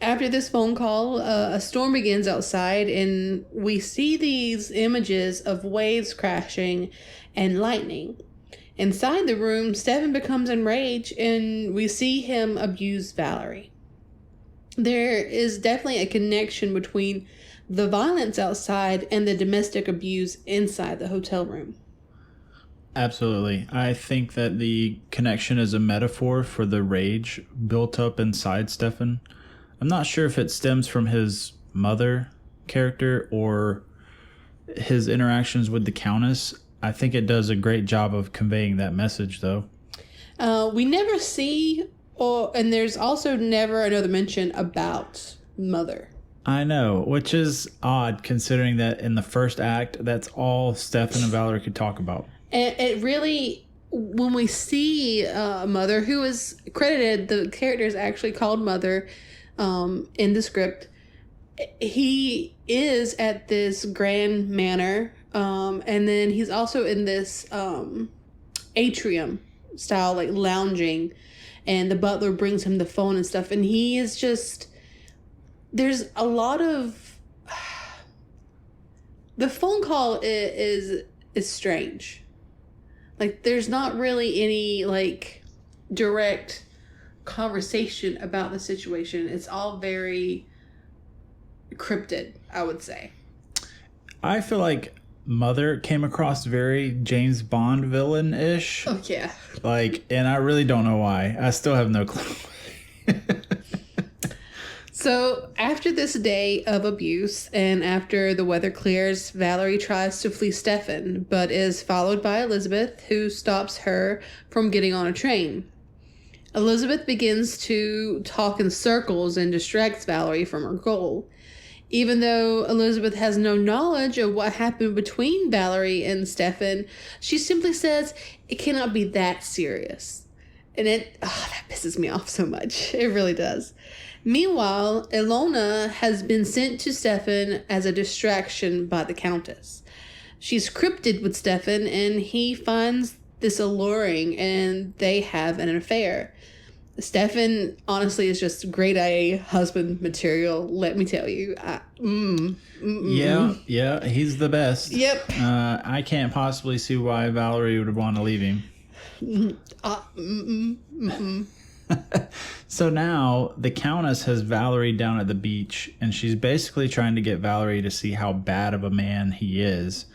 After this phone call, a storm begins outside, and we see these images of waves crashing and lightning. Inside the room, Stefan becomes enraged, and we see him abuse Valerie. There is definitely a connection between the violence outside and the domestic abuse inside the hotel room. Absolutely. I think that the connection is a metaphor for the rage built up inside Stefan. I'm not sure if it stems from his mother character or his interactions with the Countess. I think it does a great job of conveying that message, though. We never see, and there's also never another mention about mother. I know, which is odd considering that in the first act, that's all Stefan and Valerie could talk about. And it really, when we see Mother, who is credited, the character is actually called Mother in the script. He is at this grand manor, and then he's also in this atrium style, like lounging, and the butler brings him the phone and stuff, and he is just, there's a lot of, the phone call is strange. Like, there's not really any, like, direct conversation about the situation. It's all very cryptid, I would say. I feel like Mother came across very James Bond villain-ish. Oh, yeah. Like, and I really don't know why. I still have no clue. So, after this day of abuse, and after the weather clears, Valerie tries to flee Stefan, but is followed by Elizabeth, who stops her from getting on a train. Elizabeth begins to talk in circles and distracts Valerie from her goal. Even though Elizabeth has no knowledge of what happened between Valerie and Stefan, she simply says it cannot be that serious. And that pisses me off so much. It really does. Meanwhile, Ilona has been sent to Stefan as a distraction by the Countess. She's crypted with Stefan, and he finds this alluring, and they have an affair. Stefan, honestly, is just grade A husband material, let me tell you. Yeah, he's the best. Yep. I can't possibly see why Valerie would want to leave him. So now the Countess has Valerie down at the beach, and she's basically trying to get Valerie to see how bad of a man he is.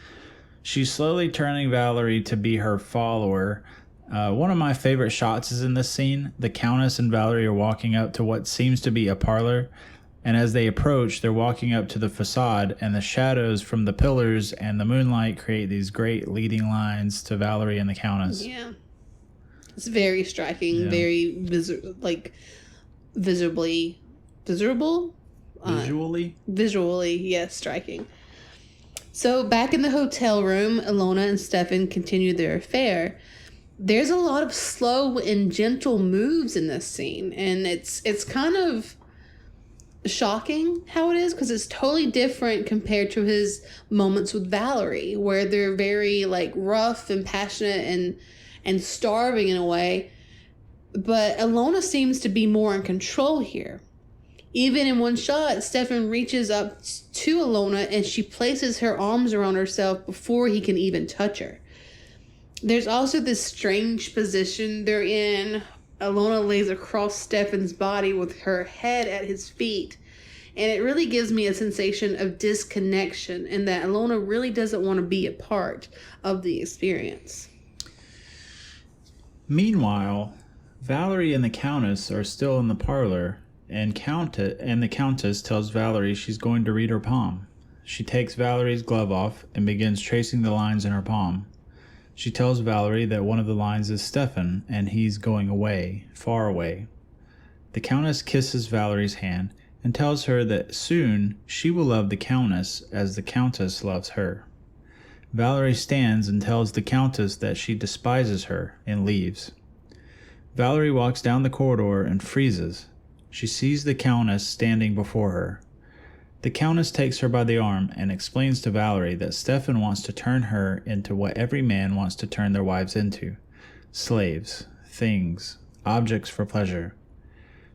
She's slowly turning Valerie to be her follower. One of my favorite shots is in this scene. The Countess and Valerie are walking up to what seems to be a parlor, and as they approach, they're walking up to the facade, and the shadows from the pillars and the moonlight create these great leading lines to Valerie and the Countess. Yeah. It's very striking, very visibly visible? Visually, yes, striking. So back in the hotel room, Ilona and Stefan continue their affair. There's a lot of slow and gentle moves in this scene, and it's kind of shocking how it is, because it's totally different compared to his moments with Valerie, where they're very like rough and passionate and starving in a way. But Ilona seems to be more in control here. Even in one shot, Stefan reaches up to Ilona and she places her arms around herself before he can even touch her. There's also this strange position they're in. Ilona lays across Stefan's body with her head at his feet. And it really gives me a sensation of disconnection, and that Ilona really doesn't want to be a part of the experience. Meanwhile, Valerie and the Countess are still in the parlor, and the Countess tells Valerie she's going to read her palm. She takes Valerie's glove off and begins tracing the lines in her palm. She tells Valerie that one of the lines is Stefan, and he's going away, far away. The Countess kisses Valerie's hand and tells her that soon she will love the Countess as the Countess loves her. Valerie stands and tells the Countess that she despises her and leaves. Valerie walks down the corridor and freezes. She sees the Countess standing before her. The Countess takes her by the arm and explains to Valerie that Stefan wants to turn her into what every man wants to turn their wives into: slaves, things, objects for pleasure.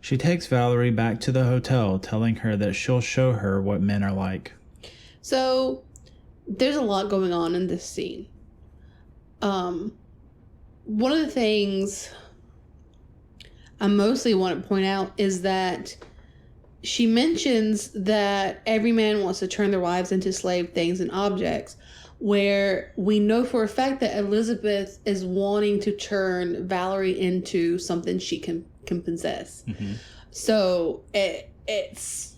She takes Valerie back to the hotel, telling her that she'll show her what men are like. So there's a lot going on in this scene. One of the things I mostly want to point out is that she mentions that every man wants to turn their wives into slave things and objects, where we know for a fact that Elizabeth is wanting to turn Valerie into something she can possess. Mm-hmm. So it's...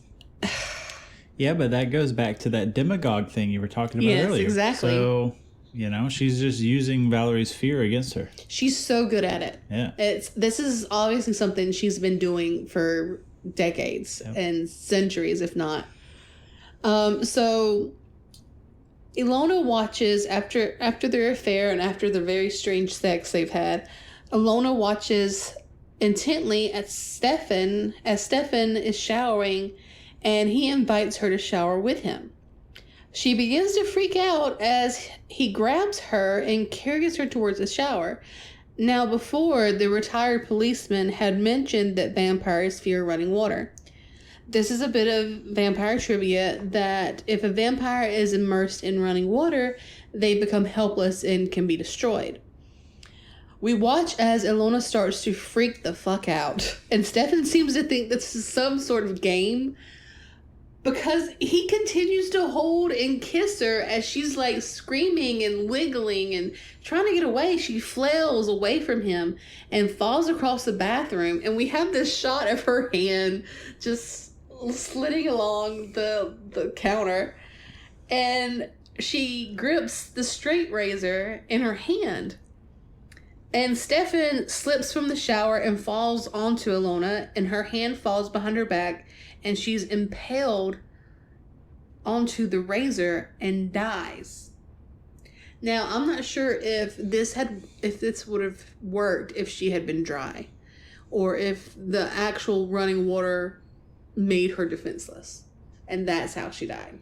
Yeah, but that goes back to that demagogue thing you were talking about earlier. Yes, exactly. So, she's just using Valerie's fear against her. She's so good at it. Yeah. This is obviously something she's been doing for decades and centuries, if not. So Ilona watches after their affair and after the very strange sex they've had. Ilona watches intently at Stefan as Stefan is showering, and he invites her to shower with him. She begins to freak out as he grabs her and carries her towards the shower. Now, before, the retired policeman had mentioned that vampires fear running water. This is a bit of vampire trivia, that if a vampire is immersed in running water, they become helpless and can be destroyed. We watch as Ilona starts to freak the fuck out, and Stefan seems to think this is some sort of game, because he continues to hold and kiss her as she's like screaming and wiggling and trying to get away. She flails away from him and falls across the bathroom, and we have this shot of her hand just sliding along the counter, and she grips the straight razor in her hand. And Stefan slips from the shower and falls onto Ilona, and her hand falls behind her back, and she's impaled onto the razor and dies. Now, I'm not sure if this would have worked if she had been dry, or if the actual running water made her defenseless, and that's how she died.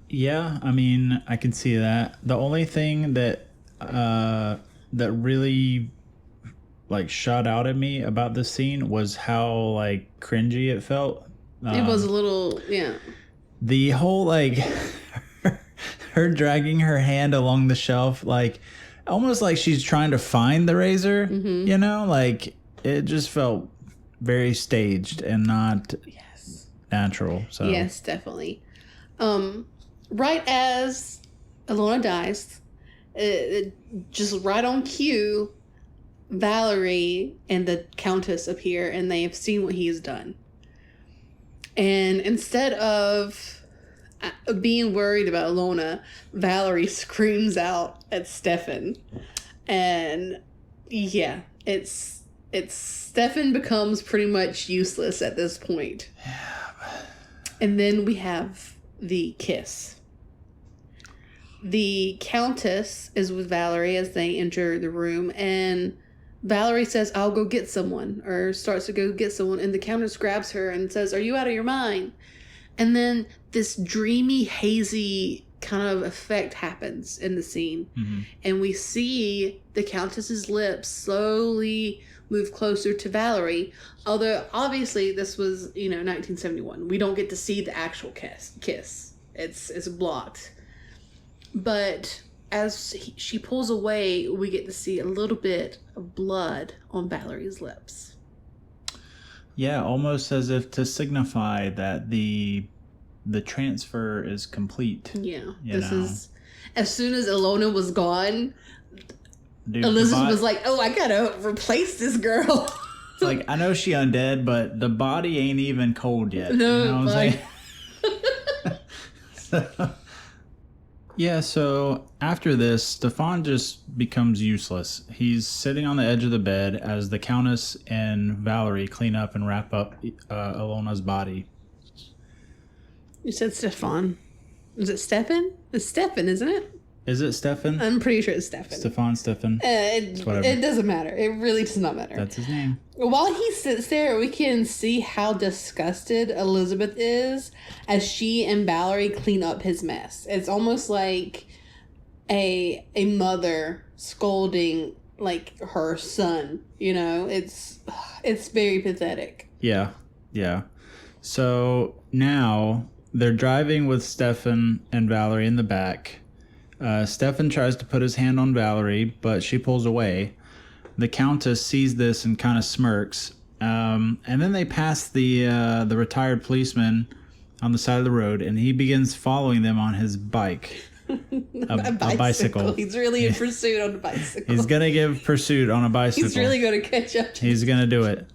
Yeah, I mean, I can see that. The only thing that that really like shot out at me about this scene was how like cringy it felt. It was a little, yeah. The whole like her dragging her hand along the shelf, like almost like she's trying to find the razor. Mm-hmm. You know, like it just felt very staged and not natural. So yes, definitely. Right as Ilona dies, just right on cue, Valerie and the Countess appear, and they have seen what he has done. And instead of being worried about Ilona, Valerie screams out at Stefan, and yeah, it's Stefan becomes pretty much useless at this point. And then we have the kiss. The Countess is with Valerie as they enter the room, and Valerie says, "I'll go get someone," or starts to go get someone, and the Countess grabs her and says, "Are you out of your mind?" And then this dreamy, hazy kind of effect happens in the scene, and we see the Countess's lips slowly move closer to Valerie, although obviously this was 1971. We don't get to see the actual kiss. It's blocked. But as she pulls away, we get to see a little bit of blood on Valerie's lips. Yeah, almost as if to signify that the transfer is complete. Yeah, is as soon as Ilona was gone. Dude, Elizabeth was like, "Oh, I gotta replace this girl." It's like, I know she undead, but the body ain't even cold yet. No, you know what I'm saying? Yeah, so after this, Stefan just becomes useless. He's sitting on the edge of the bed as the Countess and Valerie clean up and wrap up Ilona's body. You said Stefan. Is it Stefan? It's Stefan, isn't it? Is it Stefan? I'm pretty sure it's Stefan. Stefan. It doesn't matter. It really does not matter. That's his name. While he sits there, we can see how disgusted Elizabeth is as she and Valerie clean up his mess. It's almost like a mother scolding like her son. It's very pathetic. Yeah. So now they're driving with Stefan and Valerie in the back. Stefan tries to put his hand on Valerie, but she pulls away. The Countess sees this and kind of smirks. And then they pass the retired policeman on the side of the road, and he begins following them on his bike. A bicycle. He's really in pursuit on a bicycle. He's going to give pursuit on a bicycle. He's really going to catch up. He's going to do it.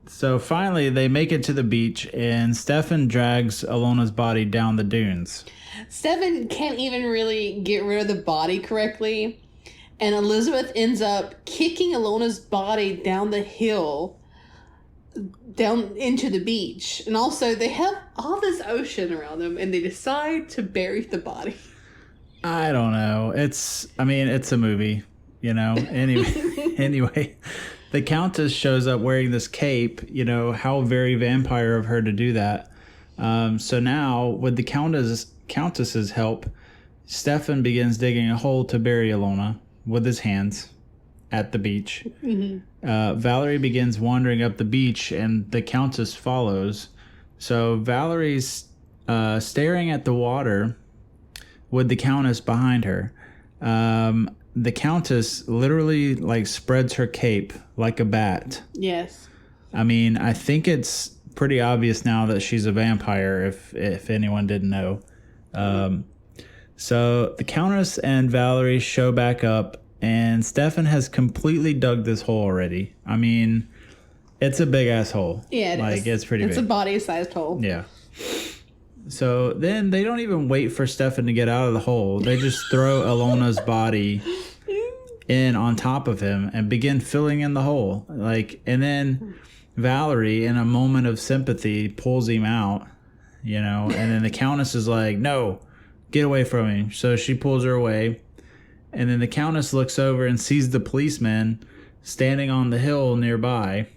So finally, they make it to the beach, and Stefan drags Ilona's body down the dunes. Stefan can't even really get rid of the body correctly, and Elizabeth ends up kicking Ilona's body down the hill, down into the beach. And also, they have all this ocean around them, and they decide to bury the body. I don't know. It's a movie, Anyway, the Countess shows up wearing this cape. How very vampire of her to do that. So now, with the Countess's help, Stefan begins digging a hole to bury Ilona with his hands at the beach. Valerie begins wandering up the beach, and the Countess follows. So Valerie's staring at the water with the Countess behind her. The Countess literally spreads her cape like a bat. Yes. I think it's pretty obvious now that she's a vampire, if anyone didn't know. So the Countess and Valerie show back up, and Stefan has completely dug this hole already. It's a big ass hole. Yeah, it is. It's pretty big. It's a body-sized hole. Yeah. So then they don't even wait for Stefan to get out of the hole. They just throw Ilona's body in on top of him and begin filling in the hole. And then Valerie, in a moment of sympathy, pulls him out you know, and then the Countess is like, no, get away from me. So she pulls her away, and then the Countess looks over and sees the policeman standing on the hill nearby.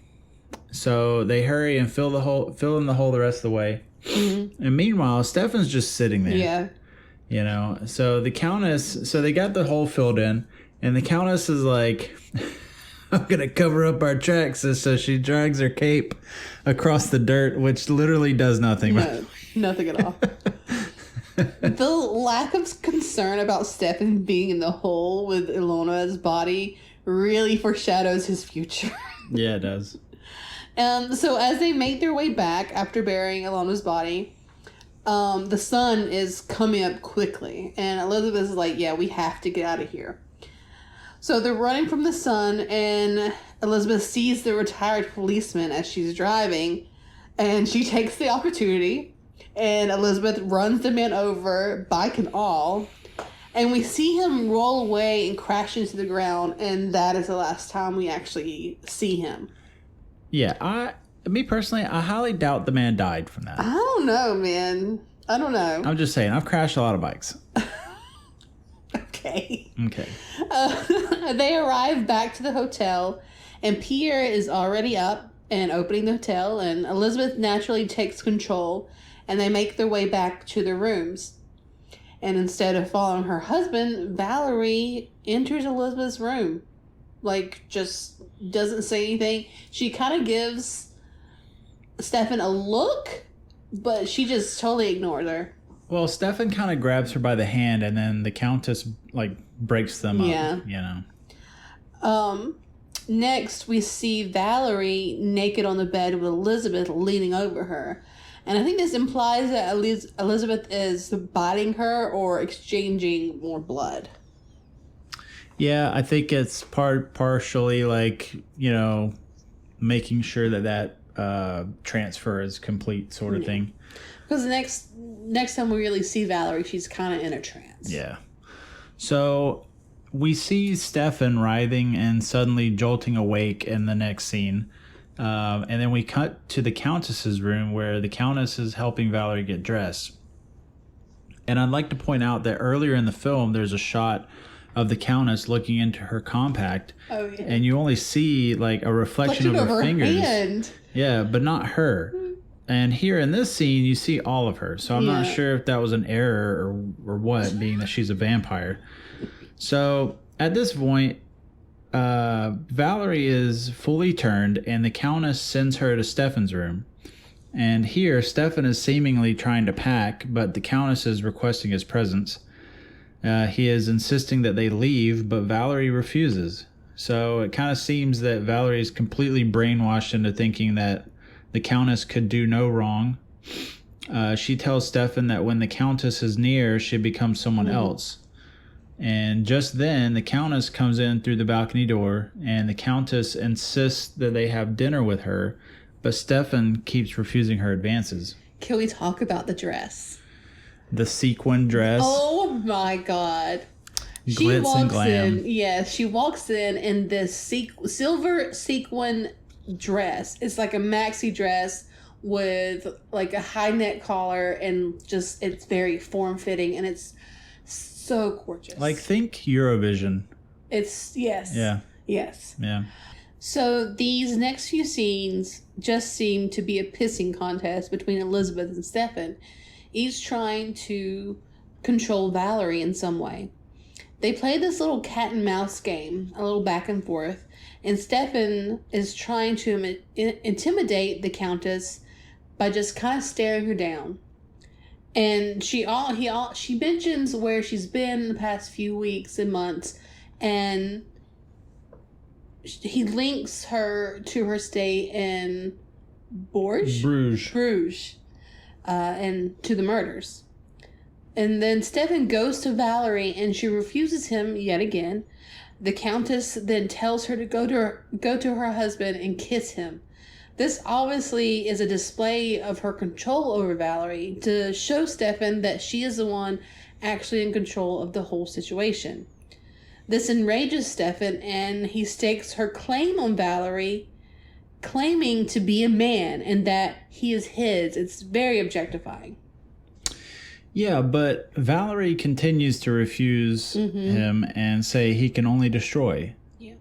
So they hurry and fill in the hole the rest of the way. Mm-hmm. And meanwhile, Stefan's just sitting there. Yeah. You know, so the Countess, so they got the hole filled in, and the Countess is like, I'm going to cover up our tracks. So she drags her cape across the dirt, which literally does nothing. No, nothing at all. The lack of concern about Stefan being in the hole with Ilona's body really foreshadows his future. Yeah, it does. So as they make their way back after burying Ilona's body, the sun is coming up quickly, and Elizabeth is like, yeah, we have to get out of here. So they're running from the sun, and Elizabeth sees the retired policeman as she's driving, and she takes the opportunity, and Elizabeth runs the man over, bike and all, and we see him roll away and crash into the ground, and that is the last time we actually see him. Yeah, me personally, I highly doubt the man died from that. I don't know, man. I don't know. I'm just saying, I've crashed a lot of bikes. Okay. They arrive back to the hotel, and Pierre is already up and opening the hotel, and Elizabeth naturally takes control, and they make their way back to their rooms. And instead of following her husband, Valerie enters Elizabeth's room. Like, just doesn't say anything. She kind of gives Stefan a look, but she just totally ignores her. Well, Stefan kind of grabs her by the hand, and then the Countess, like, breaks them up, you know. Next, we see Valerie naked on the bed with Elizabeth leaning over her. And I think this implies that Elizabeth is biting her or exchanging more blood. Yeah, I think it's partially, like, you know, making sure that transfer is complete sort of thing. Because next time we really see Valerie, she's kind of in a trance. Yeah. So we see Stefan writhing and suddenly jolting awake in the next scene. And then we cut to the Countess's room where the Countess is helping Valerie get dressed. And I'd like to point out that earlier in the film, there's a shot of the Countess looking into her compact. Oh, yeah. And you only see, like, a reflection of her fingers. Hand. Yeah, but not her. And here in this scene, you see all of her. So I'm not sure if that was an error or what, being that she's a vampire. So at this point, Valerie is fully turned, and the Countess sends her to Stefan's room. And here, Stefan is seemingly trying to pack, but the Countess is requesting his presence. He is insisting that they leave, but Valerie refuses. So it kind of seems that Valerie is completely brainwashed into thinking that the Countess could do no wrong. She tells Stefan that when the Countess is near, she becomes someone else. And just then, the Countess comes in through the balcony door, and the Countess insists that they have dinner with her, but Stefan keeps refusing her advances. Can we talk about the dress? The sequin dress. Oh my God. Glitz and glam. She walks in this silver sequin dress. It's like a maxi dress with like a high neck collar, and just it's very form fitting, and it's so gorgeous. Like, think Eurovision. It's yes. Yeah. Yes. Yeah. So these next few scenes just seem to be a pissing contest between Elizabeth and Stefan, each trying to control Valerie in some way. They play this little cat and mouse game, a little back and forth, and Stefan is trying to intimidate the Countess by just kind of staring her down. And she mentions where she's been in the past few weeks and months, and he links her to her stay in Bruges, and to the murders. And then Stefan goes to Valerie, and she refuses him yet again. The Countess then tells her to go to her husband and kiss him. This obviously is a display of her control over Valerie to show Stefan that she is the one actually in control of the whole situation. This enrages Stefan, and he stakes her claim on Valerie claiming to be a man and that he is his. It's very objectifying. Yeah, but Valerie continues to refuse him and say he can only destroy. Yeah.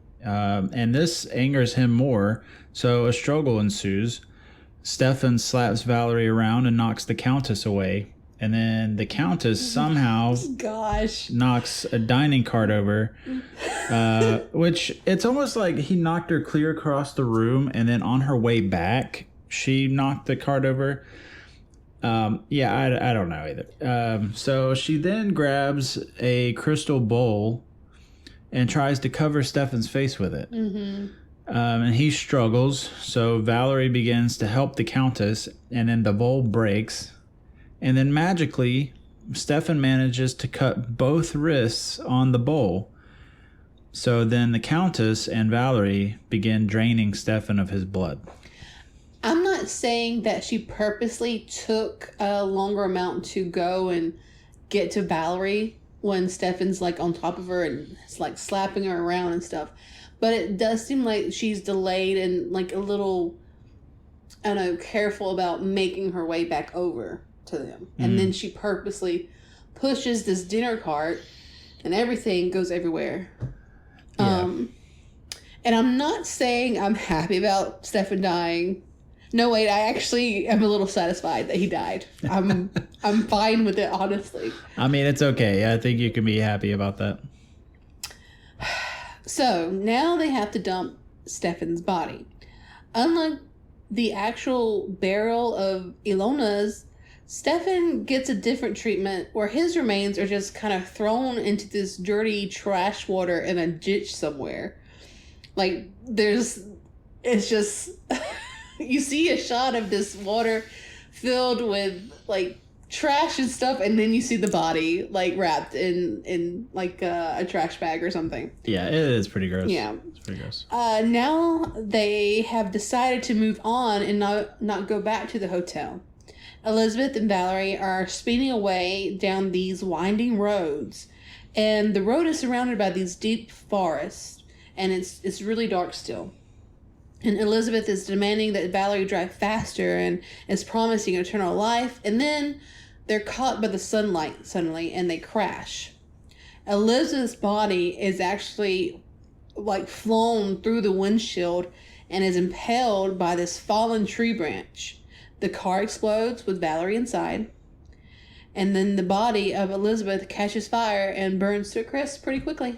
And this angers him more, so a struggle ensues. Stefan slaps Valerie around and knocks the Countess away. And then the Countess somehow knocks a dining cart over, which it's almost like he knocked her clear across the room, and then on her way back, she knocked the cart over. I don't know either. So she then grabs a crystal bowl and tries to cover Stefan's face with it. And he struggles, so Valerie begins to help the Countess, and then the bowl breaks. And then magically, Stefan manages to cut both wrists on the bowl. So then the Countess and Valerie begin draining Stefan of his blood. I'm not saying that she purposely took a longer amount to go and get to Valerie when Stefan's like on top of her and it's like slapping her around and stuff. But it does seem like she's delayed and like a little, I don't know, careful about making her way back over to them. And then she purposely pushes this dinner cart and everything goes everywhere. Yeah. And I'm not saying I'm happy about Stefan dying. No, wait, I actually am a little satisfied that he died. I'm fine with it, honestly. I mean, it's okay. I think you can be happy about that. So, now they have to dump Stefan's body. Unlike the actual burial of Ilona's, Stefan gets a different treatment where his remains are just kind of thrown into this dirty trash water in a ditch somewhere. Like, it's just... You see a shot of this water filled with like trash and stuff, and then you see the body like wrapped in like a trash bag or something. Yeah, it is pretty gross. Yeah, it's pretty gross. Now they have decided to move on and not go back to the hotel. Elizabeth and Valerie are speeding away down these winding roads, and the road is surrounded by these deep forests, and it's really dark still. And Elizabeth is demanding that Valerie drive faster and is promising eternal life. And then they're caught by the sunlight suddenly and they crash. Elizabeth's body is actually like flown through the windshield and is impaled by this fallen tree branch. The car explodes with Valerie inside. And then the body of Elizabeth catches fire and burns to a crisp pretty quickly.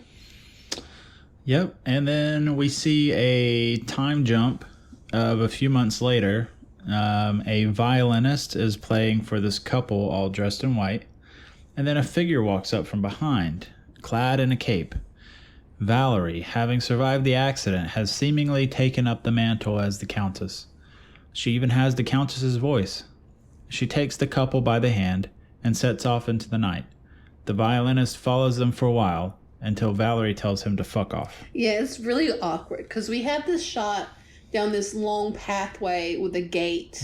Yep, and then we see a time jump of a few months later. A violinist is playing for this couple all dressed in white, and then a figure walks up from behind, clad in a cape. Valerie, having survived the accident, has seemingly taken up the mantle as the Countess. She even has the Countess's voice. She takes the couple by the hand and sets off into the night. The violinist follows them for a while, until Valerie tells him to fuck off. Yeah, it's really awkward because we have this shot down this long pathway with a gate,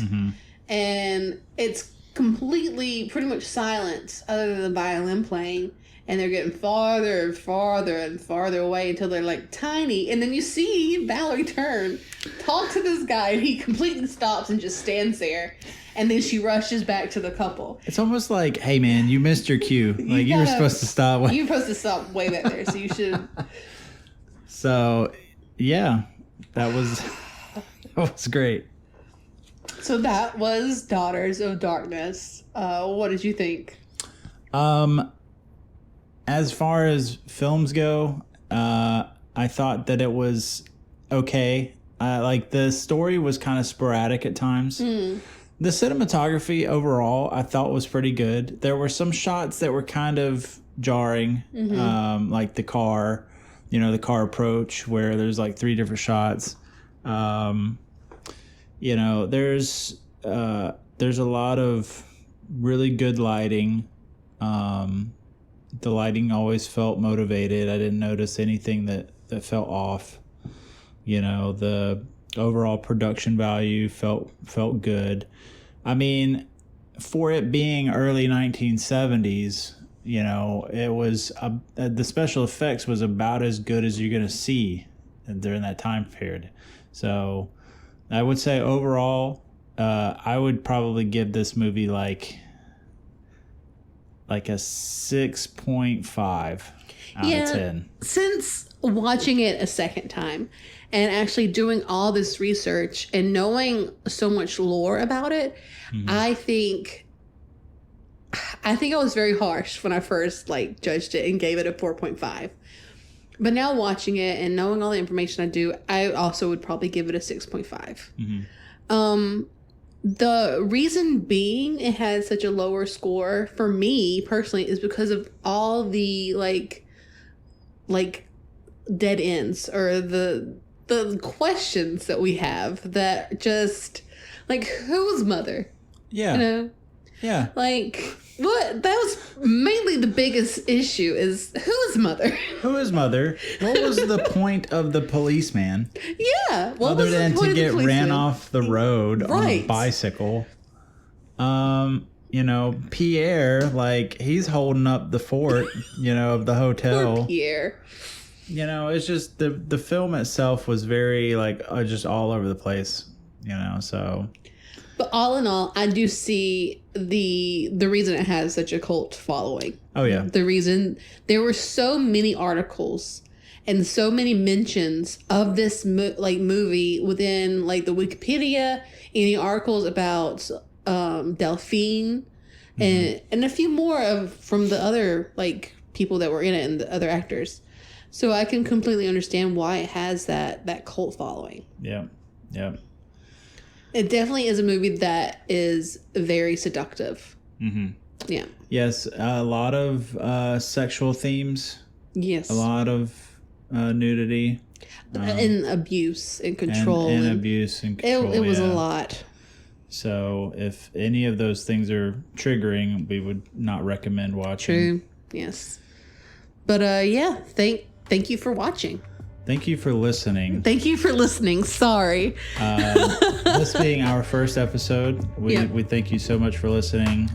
and it's completely pretty much silent other than the violin playing, and they're getting farther and farther and farther away until they're like tiny, and then you see Valerie turn, talk to this guy, and he completely stops and just stands there. And then she rushes back to the couple. It's almost like, hey man, you missed your cue. Like you were supposed to stop. You were supposed to stop way back there, so you should. So, yeah, that was great. So that was Daughters of Darkness. What did you think? As far as films go, I thought that it was okay. Like the story was kind of sporadic at times. The cinematography overall, I thought was pretty good. There were some shots that were kind of jarring, like the car approach where there's like 3 different shots. There's a lot of really good lighting. The lighting always felt motivated. I didn't notice anything that felt off. The overall production value felt good. I mean, for it being early 1970s, it was the special effects was about as good as you're going to see during that time period. So I would say overall, I would probably give this movie like a 6.5 out of 10. Since watching it a second time and actually doing all this research and knowing so much lore about it, I think I was very harsh when I first judged it and gave it a 4.5. But now watching it and knowing all the information I do, I also would probably give it a 6.5. The reason being it has such a lower score for me personally is because of all the dead ends or the questions that we have that just whose mother? Yeah. You know? Yeah. What? That was mainly the biggest issue is whose mother? Who is mother? What was the point of the policeman? Yeah. What Other was than the point to of the get policeman? ran off the road on a bicycle. Pierre, he's holding up the fort, of the hotel. Poor Pierre. It's just the film itself was very just all over the place, so. But all in all, I do see the reason it has such a cult following. Oh yeah. The reason there were so many articles and so many mentions of this movie within the Wikipedia, any articles about Delphine and a few more from the other people that were in it and the other actors. So I can completely understand why it has that cult following. Yeah. Yeah. It definitely is a movie that is very seductive. Yeah. Yes, a lot of sexual themes. Yes. A lot of nudity. And abuse and control. And abuse and control. It was a lot. So if any of those things are triggering, we would not recommend watching. True. Yes. But thank you for watching. Thank you for listening. Thank you for listening. Sorry. This being our first episode, we thank you so much for listening.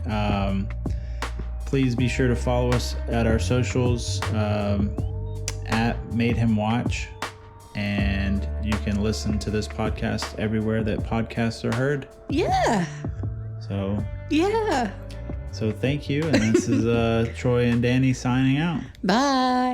Please be sure to follow us at our socials at Made Him Watch. And you can listen to this podcast everywhere that podcasts are heard. Yeah. So. Yeah. So thank you. And this is Troy and Danny signing out. Bye.